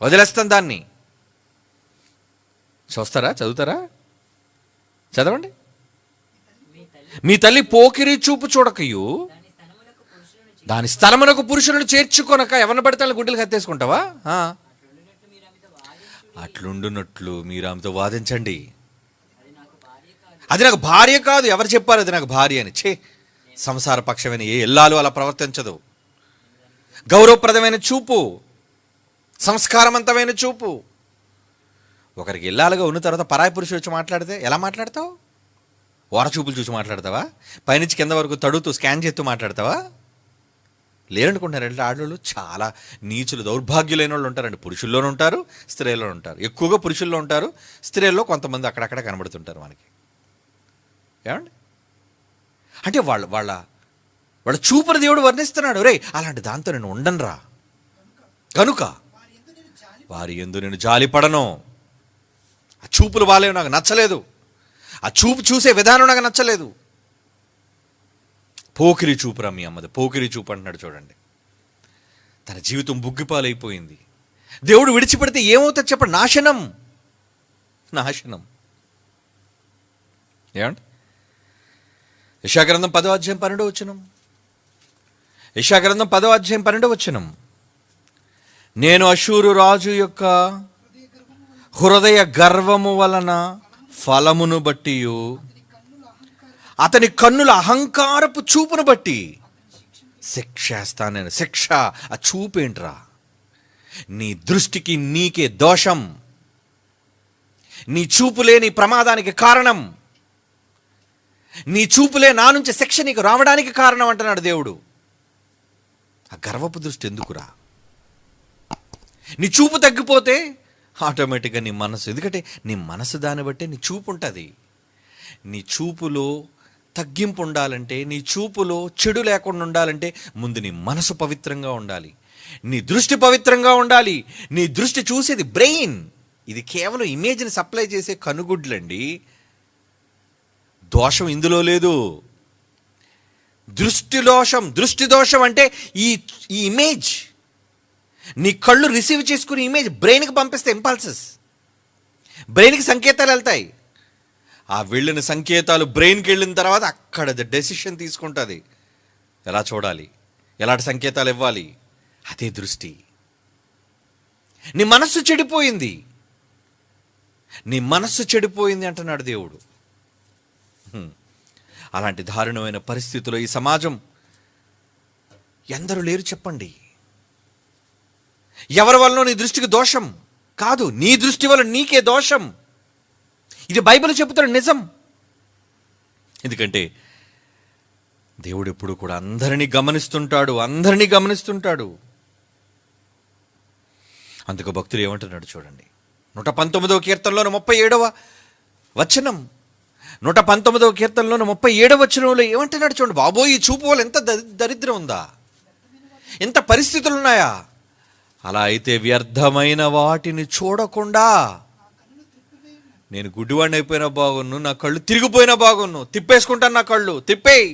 A: వదిలేస్తాను దాన్ని. చూస్తారా? చదువుతారా? చదవండి. మీ తల్లి పోకిరి చూపు చూడకయు దాని స్థలమునకు పురుషులను చేర్చుకొనక ఎవరిని పడితే గుడ్డలు కత్తేసుకుంటావా? అట్లుండునట్లు మీరు ఆమెతో వాదించండి. అది నాకు భార్య కాదు. ఎవరు చెప్పారు అది నాకు భార్య అని? సంసార పక్షమైన ఏ ఇల్లాలు అలా ప్రవర్తించదు. గౌరవప్రదమైన చూపు, సంస్కారవంతమైన చూపు. ఒకరికి ఇల్లాలుగా ఉన్న తర్వాత పరాయి పురుషుడు వచ్చి మాట్లాడితే ఎలా మాట్లాడతావు? ఓర చూపులు చూసి మాట్లాడతావా? పైనుంచి కింద వరకు తడుతూ స్కాన్ చేస్తూ మాట్లాడతావా? లేరనుకుంటున్నారు అంటే ఆడవాళ్ళు చాలా నీచులు, దౌర్భాగ్యులైన వాళ్ళు ఉంటారండి. పురుషుల్లోనూ ఉంటారు, స్త్రీల్లో ఉంటారు. ఎక్కువగా పురుషుల్లో ఉంటారు, స్త్రీల్లో కొంతమంది అక్కడక్కడ కనబడుతుంటారు మనకి. ఏమండి? అంటే వాళ్ళ చూపును దేవుడు వర్ణిస్తున్నాడు. రే అలాంటి దాంతో నేను ఉండనురా, కనుక వారి యందు నేను జాలిపడను. ఆ చూపులు బాలేవు, నాకు నచ్చలేదు. ఆ చూపు చూసే విధానం నాకు నచ్చలేదు. పోకిరి చూపురా మీ అమ్మది, పోకిరి చూపు అంటున్నాడు చూడండి. తన జీవితం బుగ్గిపాలైపోయింది. దేవుడు విడిచిపెడితే ఏమవుతుంది చెప్పండి? నాశనం. నాశనం. ఏమండి? యెషయా గ్రంథం 10వ అధ్యాయం 12వ వచనం. యెషయా గ్రంథం 10వ అధ్యాయం 12వ వచనం. నేను అష్షూరు రాజు యొక్క హృదయ గర్వము వలన ఫలమును బట్టి, అతని కన్నుల అహంకారపు చూపును బట్టి శిక్షేస్తాను నేను. శిక్ష. ఆ చూపేంట్రా? నీ దృష్టికి నీకే దోషం. నీ చూపులే నీ ప్రమాదానికి కారణం. నీ చూపులే నా నుంచి శిక్ష నీకు రావడానికి కారణం అంటున్నాడు దేవుడు. ఆ గర్వపు దృష్టి ఎందుకురా? నీ చూపు తగ్గిపోతే ఆటోమేటిక్గా నీ మనసు, ఎందుకంటే నీ మనసు దాన్ని బట్టే నీ చూపు ఉంటుంది. నీ చూపులో తగ్గింపు ఉండాలంటే, నీ చూపులో చెడు లేకుండా ఉండాలంటే ముందు నీ మనసు పవిత్రంగా ఉండాలి, నీ దృష్టి పవిత్రంగా ఉండాలి. నీ దృష్టి చూసేది బ్రెయిన్. ఇది కేవలం ఇమేజ్ని సప్లై చేసే కనుగుడ్లండి. దోషం ఇందులో లేదు. దృష్టి దోషం అంటే ఈ ఇమేజ్, నీ కళ్ళు రిసీవ్ చేసుకునే ఇమేజ్ బ్రెయిన్కి పంపిస్తే ఇంపల్సెస్, బ్రెయిన్కి సంకేతాలు వెళ్తాయి. ఆ వెళ్ళిన సంకేతాలు బ్రెయిన్కి వెళ్ళిన తర్వాత అక్కడ డెసిషన్ తీసుకుంటుంది. ఎలా చూడాలి, ఎలాంటి సంకేతాలు ఇవ్వాలి. అదే దృష్టి. నీ మనస్సు చెడిపోయింది, నీ మనస్సు చెడిపోయింది అంటున్నాడు దేవుడు. అలాంటి దారుణమైన పరిస్థితుల్లో ఈ సమాజం ఎందరూ లేరు చెప్పండి? ఎవరి వల్ల నీ దృష్టికి దోషం కాదు, నీ దృష్టి వల్ల నీకే దోషం. ఇది బైబిల్ చెబుతున్న నిజం. ఎందుకంటే దేవుడు ఎప్పుడు కూడా అందరినీ గమనిస్తుంటాడు. అందుకు భక్తులు ఏమంటున్నాడు చూడండి. 119వ కీర్తనలోని 37వ వచనం. 119వ కీర్తనలోని 37వ వచనంలో ఏమంటున్నాడు చూడండి. బాబోయ్, ఈ చూపు వల్ల ఎంత దరిద్రం ఉందా, ఎంత పరిస్థితులు ఉన్నాయా. అలా అయితే వ్యర్థమైన వాటిని చూడకుండా నేను గుడ్డివాడిని అయిపోయినా బాగున్ను, నా కళ్ళు తిరిగిపోయినా బాగున్ను, తిప్పేసుకుంటాను నా కళ్ళు. తిప్పేయి.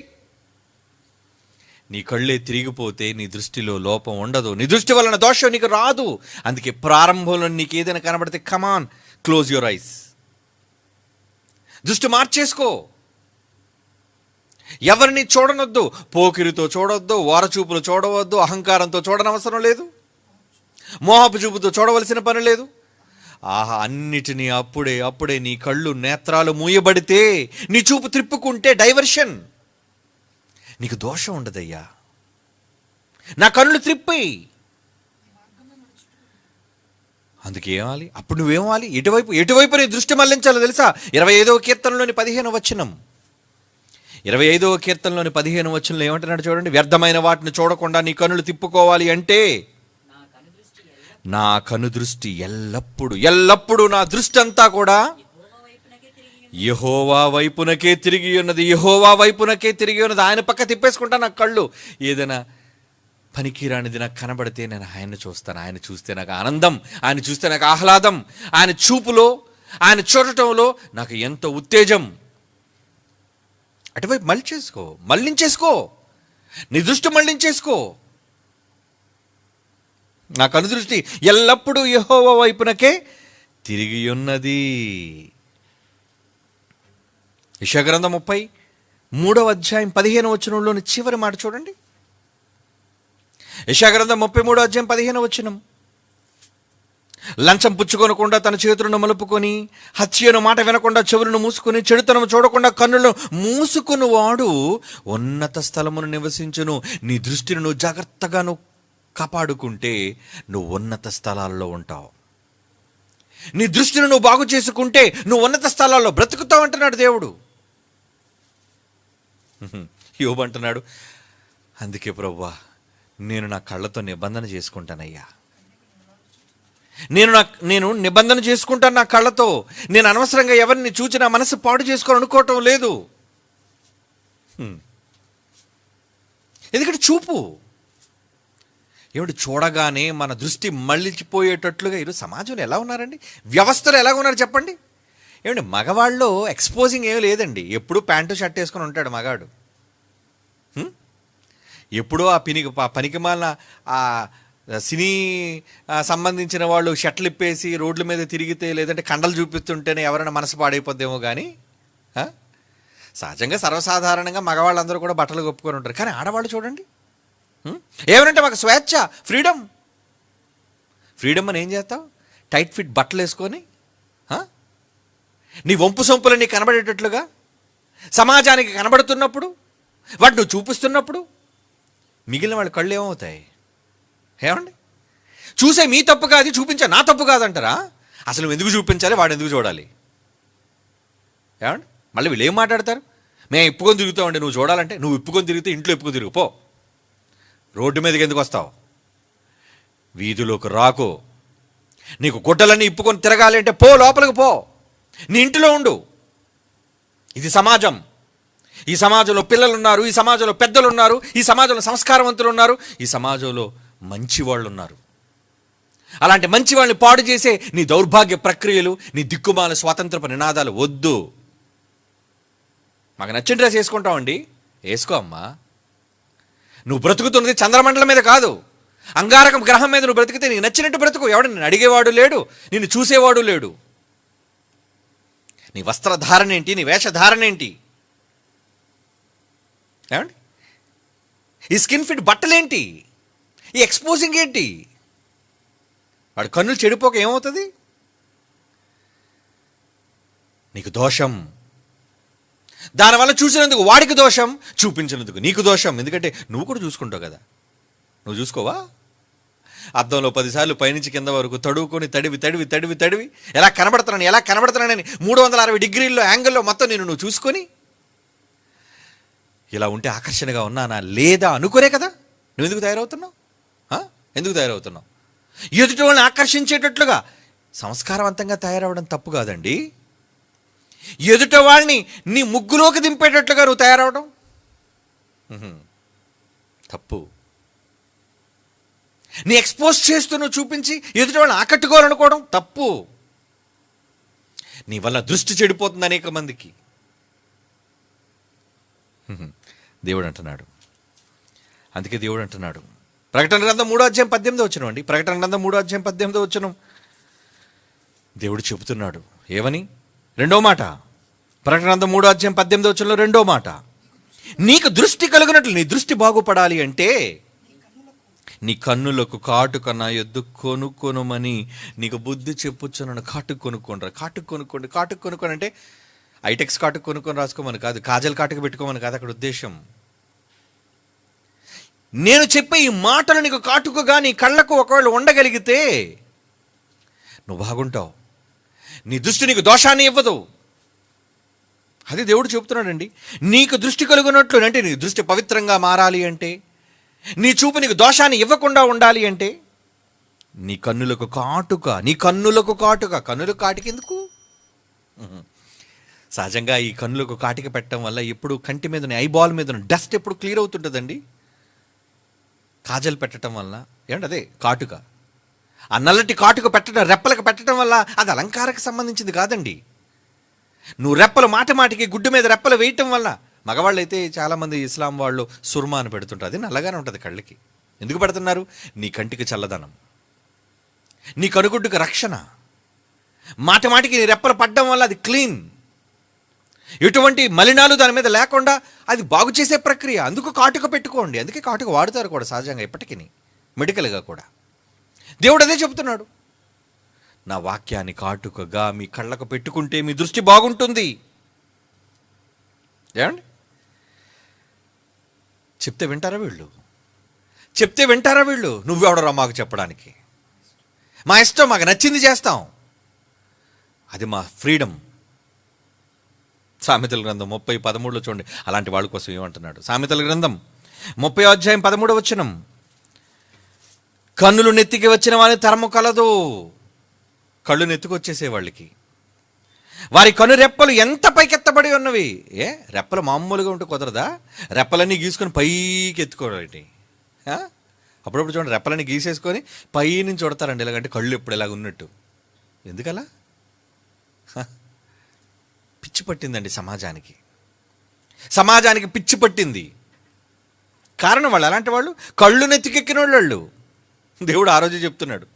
A: నీ కళ్ళే తిరిగిపోతే నీ దృష్టిలో లోపం ఉండదు, నీ దృష్టి వలన దోషం నీకు రాదు. అందుకే ప్రారంభంలో నీకు ఏదైనా కనబడితే కమాన్, క్లోజ్ యువర్ ఐస్, దృష్టి మార్చేసుకో. ఎవరిని చూడనొద్దు, పోకిరితో చూడొద్దు, ఓరచూపులు చూడవద్దు, అహంకారంతో చూడనవసరం లేదు, మోహపు చూపుతో చూడవలసిన పని లేదు. ఆహా, అన్నిటినీ అప్పుడే నీ కళ్ళు నేత్రాలు మూయబడితే, నీ చూపు త్రిప్పుకుంటే డైవర్షన్, నీకు దోషం ఉండదయ్యా. నా కళ్ళు త్రిప్పి. అందుకే ఏమాలి? అప్పుడు నువ్వేమాలి? ఎటువైపు నీ దృష్టి మళ్లించాలో తెలుసా? 25వ కీర్తనలోని 15వ వచనం. 25వ కీర్తనలోని 15వ వచనంలో ఏమంటున్నాడు చూడండి. వ్యర్థమైన వాటిని చూడకుండా నీ కన్నులు తిప్పుకోవాలి అంటే, నా కను దృష్టి ఎల్లప్పుడూ నా దృష్టి అంతా కూడా యెహోవా వైపునకే తిరిగి ఉన్నది, యెహోవా వైపునకే తిరిగి ఉన్నది. ఆయన పక్క తిప్పేసుకుంటా నా కళ్ళు. ఏదైనా పనికిరానిది నాకు కనబడితే నేను ఆయన్ని చూస్తాను. ఆయన చూస్తే నాకు ఆనందం, ఆయన చూస్తే నాకు ఆహ్లాదం, ఆయన చూపులో, ఆయన చూడటంలో నాకు ఎంత ఉత్తేజం. అటువైపు మళ్ళించేసుకో, నీ దృష్టి మళ్ళించేసుకో. నా కనుదృష్టి ఎల్లప్పుడూ యెహోవా వైపునకే తిరిగి ఉన్నది. యెషయా గ్రంథం 33:15 చివరి మాట చూడండి. యెషయా గ్రంథం 33:15. లంచం పుచ్చుకొనకుండా తన చేతులను మలుపుకొని, హత్యను మాట వినకుండా చెవులను మూసుకొని, చెడుతనం చూడకుండా కన్నులను మూసుకుని వాడు ఉన్నత స్థలమును నివసించును. నీ దృష్టిని నువ్వు జాగ్రత్తగా కాపాడుకుంటే నువ్వు ఉన్నత స్థలాల్లో ఉంటావు. నీ దృష్టిని నువ్వు బాగు చేసుకుంటే నువ్వు ఉన్నత స్థలాల్లో బ్రతుకుతావు అంటున్నాడు దేవుడు. యోబు అంటున్నాడు, అందుకే ప్రభువా నేను నా కళ్ళతో నిబంధన చేసుకుంటానయ్యా. నేను నిబంధన చేసుకుంటాను నా కళ్ళతో. నేను అనవసరంగా ఎవరిని చూచి నా మనసు పాడు చేసుకొని అనుకోవటం లేదు. ఎందుకంటే చూపు ఏమిటి, చూడగానే మన దృష్టి మళ్ళించిపోయేటట్లుగా ఈరోజు సమాజంలో ఎలా ఉన్నారండి, వ్యవస్థలు ఎలా ఉన్నారు చెప్పండి. ఏమండి, మగవాళ్ళు ఎక్స్పోజింగ్ ఏమీ లేదండి. ఎప్పుడూ ప్యాంటు షర్ట్ వేసుకొని ఉంటాడు మగాడు. ఎప్పుడో ఆ పనికిమాలిన ఆ సినీ సంబంధించిన వాళ్ళు షర్ట్లు ఇప్పేసి రోడ్ల మీద తిరిగితే, లేదంటే కండలు చూపిస్తుంటేనే ఎవరైనా మనసు పాడైపోద్దేమో కానీ సహజంగా సర్వసాధారణంగా మగవాళ్ళందరూ కూడా బట్టలు కప్పుకొని ఉంటారు. కానీ ఆడవాళ్ళు చూడండి, ఏమనంటే మాకు స్వేచ్ఛ, ఫ్రీడమ్ అని ఏం చేస్తావు? టైట్ ఫిట్ బట్టలు వేసుకొని నీ వంపు సొంపులు నీ కనబడేటట్లుగా సమాజానికి కనబడుతున్నప్పుడు, వాటి నువ్వు చూపిస్తున్నప్పుడు మిగిలిన వాళ్ళ కళ్ళు ఏమవుతాయి? ఏమండి, చూసే మీ తప్పు కాదు, చూపించే నా తప్పు కాదంటారా? అసలు ఎందుకు చూపించాలి, వాడు ఎందుకు చూడాలి? ఏమండి, మళ్ళీ వీళ్ళు ఏం మాట్లాడతారు? మేము ఇప్పుకొని తిరుగుతామండి, నువ్వు చూడాలంటే. నువ్వు ఇప్పుకొని తిరిగితే ఇంట్లో ఇప్పుకొని తిరుగు పో. రోడ్డు మీదకి ఎందుకు వస్తావు? వీధిలోకి రాకు. నీకు గుడ్డలన్నీ ఇప్పుకొని తిరగాలి అంటే పో, లోపలికి పో, నీ ఇంటిలో ఉండు. ఇది సమాజం. ఈ సమాజంలో పిల్లలు ఉన్నారు, ఈ సమాజంలో పెద్దలు ఉన్నారు, ఈ సమాజంలో సంస్కారవంతులు ఉన్నారు, ఈ సమాజంలో మంచి వాళ్ళు ఉన్నారు. అలాంటి మంచి వాళ్ళని పాడు చేసే నీ దౌర్భాగ్య ప్రక్రియలు, నీ దిక్కుమాల స్వాతంత్రపు నినాదాలు వద్దు. మాకు నచ్చిన డ్రెస్ వేసుకుంటామండి, వేసుకో అమ్మా. నువ్వు బ్రతుకుతున్నది చంద్రమండలం మీద కాదు, అంగారకం గ్రహం మీద నువ్వు బ్రతికితే నీకు నచ్చినట్టు బ్రతుకు. ఎవడు నిన్ను అడిగేవాడు లేడు, నిన్ను చూసేవాడు లేడు. నీ వస్త్రధారణ ఏంటి, నీ వేషధారణ ఏంటి? ఏమండి, ఈ స్కిన్ ఫిట్ బట్టలేంటి, ఈ ఎక్స్పోజింగ్ ఏంటి? వాడు కన్నులు చెడిపోక ఏమవుతుంది? నీకు దోషం. దానివల్ల చూసినందుకు వాడికి దోషం, చూపించినందుకు నీకు దోషం. ఎందుకంటే నువ్వు కూడా చూసుకుంటావు కదా. నువ్వు చూసుకోవా? అద్దంలో 10 సార్లు పైనుంచి కింద వరకు తడువుకొని తడివి ఎలా కనబడుతున్నానని 360 డిగ్రీల్లో యాంగిల్లో మొత్తం నువ్వు చూసుకొని ఇలా ఉంటే ఆకర్షణగా ఉన్నానా లేదా అనుకోరే కదా నువ్వు ఎందుకు తయారవుతున్నావు? ఎదుటి వాళ్ళని ఆకర్షించేటట్లుగా సంస్కారవంతంగా తయారవడం తప్పు కాదండి. ఎదుట వాళ్ళని నీ ముగ్గులోకి దింపేటట్లుగా నువ్వు తయారవడం తప్పు. నీ ఎక్స్పోజ్ చేస్తూ నువ్వు చూపించి ఎదుటి వాళ్ళని ఆకట్టుకోవాలనుకోవడం తప్పు. నీ వల్ల దృష్టి చెడిపోతుంది అనేక మందికి. దేవుడు అంటున్నాడు, అందుకే దేవుడు అంటున్నాడు, ప్రకటన గ్రంథం 3:18 అండి. ప్రకటన గ్రంథం 3:18 దేవుడు చెబుతున్నాడు ఏమని? రెండో మాట, ప్రకటన గ్రంథం 3:18 రెండో మాట, నీకు దృష్టి కలిగినట్లు, నీ దృష్టి బాగుపడాలి అంటే నీ కన్నులకు కాటుక నా యొద్ద కొనుక్కొనుమని నీకు బుద్ధి చెప్పుచ్చున్నాను. కాటుకు కొనుక్కోండి అంటే ఐటెక్స్ కాటుకు కొనుక్కొని రాసుకోమని కాదు, కాజల్ కాటుకు పెట్టుకోమని కాదు అక్కడ ఉద్దేశం. నేను చెప్పే ఈ మాటలు నీకు కాటుకగా నీ కళ్ళకు ఒకవేళ ఉండగలిగితే నువ్వు బాగుంటావు. నీ దృష్టి నీకు దోషాన్ని ఇవ్వదు. అది దేవుడు చెబుతున్నాడండి. నీకు దృష్టి కలుగునట్లు అంటే నీ దృష్టి పవిత్రంగా మారాలి అంటే, నీ చూపు నీకు దోషాన్ని ఇవ్వకుండా ఉండాలి అంటే నీ కన్నులకు కాటుక. కన్నులకు కాటుకెందుకు? సహజంగా ఈ కన్నులకు కాటిక పెట్టడం వల్ల ఎప్పుడు కంటి మీద ఐబాల్ మీద డస్ట్ ఎప్పుడు క్లియర్ అవుతుంటుందండి. కాజల్ పెట్టడం వల్ల ఏమంటే అదే కాటుక, ఆ నల్లటి కాటుక పెట్టడం, రెప్పలకు పెట్టడం వల్ల అది అలంకారకు సంబంధించింది కాదండి. నువ్వు రెప్పలు మాటికి గుడ్డు మీద రెప్పలు వేయటం వల్ల, మగవాళ్ళు అయితే చాలామంది ఇస్లాం వాళ్ళు సుర్మా అని పెడుతుంటారు, అది నల్లగానే ఉంటుంది కళ్ళకి. ఎందుకు పెడుతున్నారు? నీ కంటికి చల్లదనం, నీ కనుగుడ్డుకు రక్షణ. మాటికి నీ రెప్పలు పడ్డం వల్ల అది క్లీన్, ఎటువంటి మలినాలు దాని మీద లేకుండా అది బాగు చేసే ప్రక్రియ. అందుకు కాటుక పెట్టుకోండి. అందుకే కాటుక వాడుతారు కూడా సహజంగా ఇప్పటికీ, మెడికల్గా కూడా. దేవుడు అదే చెబుతున్నాడు, నా వాక్యాన్ని కాటుకగా మీ కళ్ళకు పెట్టుకుంటే మీ దృష్టి బాగుంటుంది. ఏమండి? చెప్తే వింటారా వీళ్ళు? నువ్వెవడరా మాకు చెప్పడానికి? మా ఇష్టం, మాకు నచ్చింది చేస్తాం, అది మా ఫ్రీడమ్. సామెతల గ్రంథం 30:13 చూడండి, అలాంటి వాళ్ళ కోసం ఏమంటున్నాడు. సామెతల గ్రంథం 30:13 కన్నులు నెత్తికి వచ్చిన వారి తరము కలదు. కళ్ళు నెత్తుకొచ్చేసే వాళ్ళకి వారి కను రెప్పలు ఎంత పైకెత్తబడి ఉన్నవి. రెప్పలు మామూలుగా ఉంటే కుదరదా? రెప్పలన్నీ గీసుకొని పైకి ఎత్తుకోవడం. అప్పుడప్పుడు చూడండి, రెప్పలన్నీ గీసేసుకొని పై నుంచి చూడతారండి, ఇలాగంటే కళ్ళు ఎప్పుడు ఇలాగ ఉన్నట్టు. ఎందుకలా? పిచ్చి పట్టిందండి సమాజానికి పిచ్చి పట్టింది. కారణం వాళ్ళు అలాంటి వాళ్ళు, కళ్ళు నెత్తికెక్కిన వాళ్ళు. దేవుడు ఆ రోజు చెప్తున్నాడు,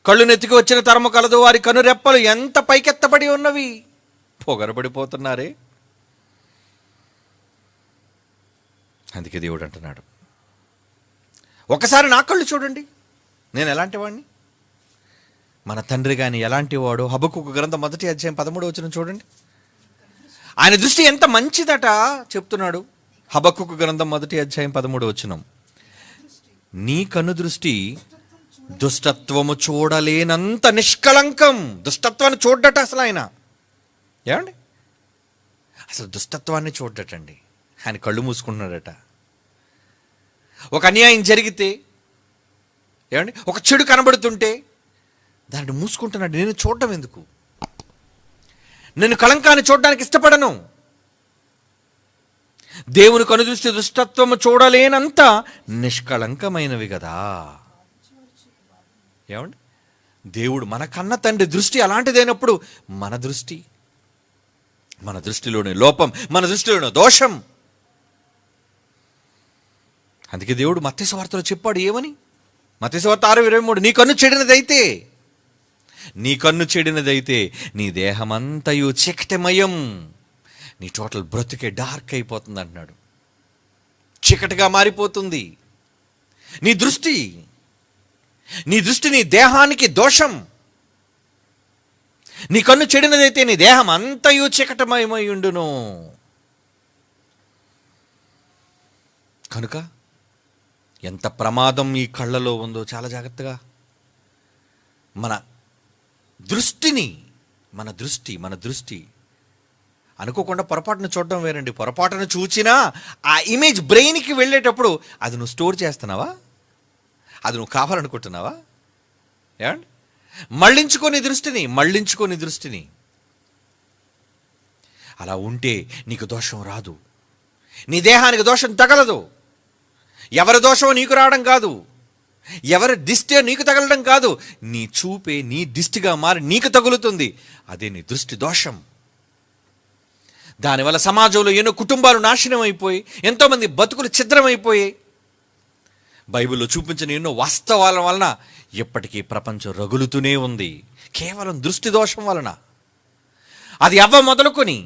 A: కళ్ళు నెత్తికి వచ్చిన తరము కలదు, వారి కను రెప్పలు ఎంత పైకెత్తబడి ఉన్నవి. పొగరబడిపోతున్నారే. అందుకే దేవుడు అంటున్నాడు, ఒకసారి నా కళ్ళు చూడండి, నేను ఎలాంటి వాడిని. మన తండ్రి కానీ ఎలాంటి వాడు. హబక్కూకు గ్రంథం 1:13 చూడండి, ఆయన దృష్టి ఎంత మంచిదట చెప్తున్నాడు. హబక్కూకు గ్రంథం 1:13 నీ కన్ను దృష్టి దుష్టత్వము చూడలేనంత నిష్కళంకం. దుష్టత్వాన్ని చూడట అసలు ఆయన. ఏమండి? అసలు దుష్టత్వాన్ని చూడటండి. ఆయన కళ్ళు మూసుకుంటున్నాడట. ఒక అన్యాయం జరిగితే, ఏమండి, ఒక చెడు కనబడుతుంటే దాన్ని మూసుకుంటున్నాడు. నేను చూడటం ఎందుకు? నేను కళంకాన్ని చూడడానికి ఇష్టపడను. దేవుని కనుదృష్టి దుష్టత్వము చూడలేనంత నిష్కళంకమైనవి కదా. ఏమండి? దేవుడు మన కన్న తండ్రి దృష్టి అలాంటిదైనప్పుడు మన దృష్టిలోని లోపం, మన దృష్టిలోని దోషం. అందుకే దేవుడు మత్తయి సువార్తలో చెప్పాడు ఏమని? మత్తయి సువార్త 6:23 నీ కన్ను చెడినదైతే నీ దేహమంతయు చీకటిమయం, నీ టోటల్ బ్రతుకే డార్క్ అయిపోతుంది అంటున్నాడు. చీకటిగా మారిపోతుంది నీ దృష్టి నీ దేహానికి దోషం. నీ కన్ను చెడినదైతే నీ దేహం అంతయు చీకటిమయమయుండును. కనుక ఎంత ప్రమాదం ఈ కళ్ళలో ఉందో చాలా జాగ్రత్తగా మన దృష్టి అనుకోకుండా పొరపాటును చూడడం వేరండి. పొరపాటును చూచినా ఆ ఇమేజ్ బ్రెయిన్కి వెళ్ళేటప్పుడు అది నువ్వు స్టోర్ చేస్తున్నావా? అది నువ్వు కావాలనుకుంటున్నావా? ఏమండి? మళ్ళించుకొని దృష్టిని. అలా ఉంటే నీకు దోషం రాదు, నీ దేహానికి దోషం తగలదు. ఎవరి దోషం నీకు రావడం కాదు, ఎవరి దిష్టి నీకు తగలడం కాదు, నీ చూపే నీ దిష్టిగా మారి నీకు తగులుతుంది. అదే నీ దృష్టి దోషం. దానివల్ల సమాజంలో ఎన్నో కుటుంబాలు నాశనం అయిపోయి, ఎంతోమంది బతుకులు ఛిద్రమైపోయాయి. బైబిల్లో చూపించిన ఎన్నో వాస్తవాల వలన ఇప్పటికీ ప్రపంచం రగులుతూనే ఉంది, కేవలం దృష్టి దోషం వలన. అది అవ్వ మొదలుకొని,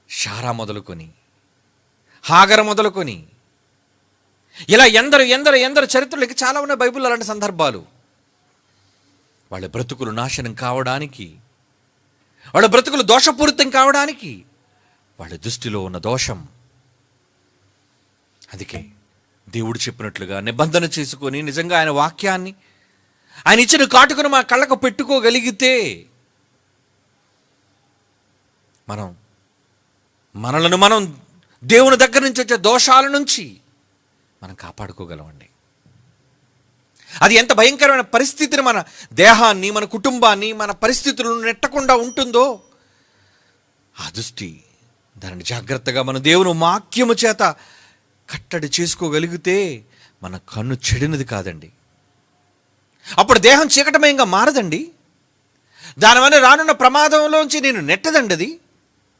A: షారా మొదలుకొని, హాగర మొదలుకొని, ఇలా ఎందరు చరిత్రలకి చాలా ఉన్నాయి బైబిల్లో అలాంటి సందర్భాలు. వాళ్ళ బ్రతుకులు నాశనం కావడానికి, వాళ్ళ బ్రతుకులు దోషపూరితం కావడానికి వాళ్ళ దృష్టిలో ఉన్న దోషం. అందుకే దేవుడు చెప్పినట్లుగా నిబంధన చేసుకొని నిజంగా ఆయన వాక్యాన్ని, ఆయన ఇచ్చిన కాటుకను మా కళ్ళకు పెట్టుకోగలిగితే మనలను మనం దేవుని దగ్గర నుంచి వచ్చే దోషాల నుంచి మనం కాపాడుకోగలమండి. అది ఎంత భయంకరమైన పరిస్థితిని, మన దేహాన్ని, మన కుటుంబాన్ని, మన పరిస్థితులను నెట్టకుండా ఉంటుందో ఆ దృష్టి దానిని జాగ్రత్తగా మన దేవుని వాక్యము చేత కట్టడి చేసుకోగలిగితే మన కన్ను చెడినది కాదండి. అప్పుడు దేహం చీకటమయంగా మారదండి. దానివల్ల రానున్న ప్రమాదంలోంచి నేను నెట్టదండి, అది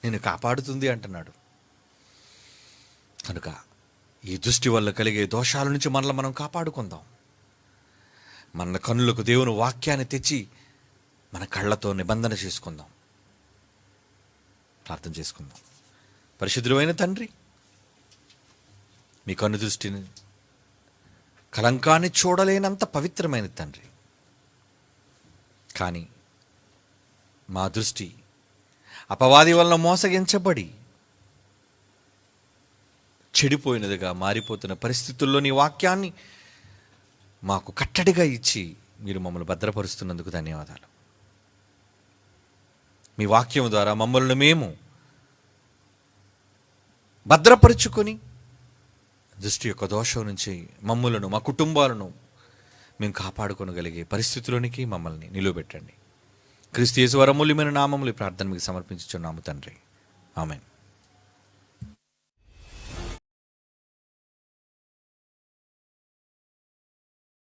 A: నేను కాపాడుతుంది అంటున్నాడు. కనుక ఈ దృష్టి వల్ల కలిగే దోషాల నుంచి మనల్ని మనం కాపాడుకుందాం. మన కన్నులకు దేవుని వాక్యాన్ని తెచ్చి మన కళ్ళతో నిబంధన చేసుకుందాం. ప్రార్థన చేసుకుందాం. పరిశుద్ధుడైన తండ్రి, మీ కన్ను దృష్టిని కలంకాన్ని చూడలేనంత పవిత్రమైన తండ్రి, కానీ మా దృష్టి అపవాది వలన మోసగించబడి చెడిపోయినదిగా మారిపోతున్న పరిస్థితుల్లో నీ వాక్యాన్ని మాకు కట్టడిగా ఇచ్చి మీరు మమ్మల్ని భద్రపరుస్తున్నందుకు ధన్యవాదాలు. మీ వాక్యం ద్వారా మమ్మల్ని మేము భద్రపరుచుకొని దృష్టి యొక్క దోషం నుంచి మమ్మలను, మా కుటుంబాలను మేము కాపాడుకోగలిగే పరిస్థితుల్లోనికి మమ్మల్ని నిలువబెట్టండి. క్రీస్తు యేసు అమూల్యమైన నామములో ప్రార్థన మీకు సమర్పించుచున్నాము తండ్రి. ఆమేన్.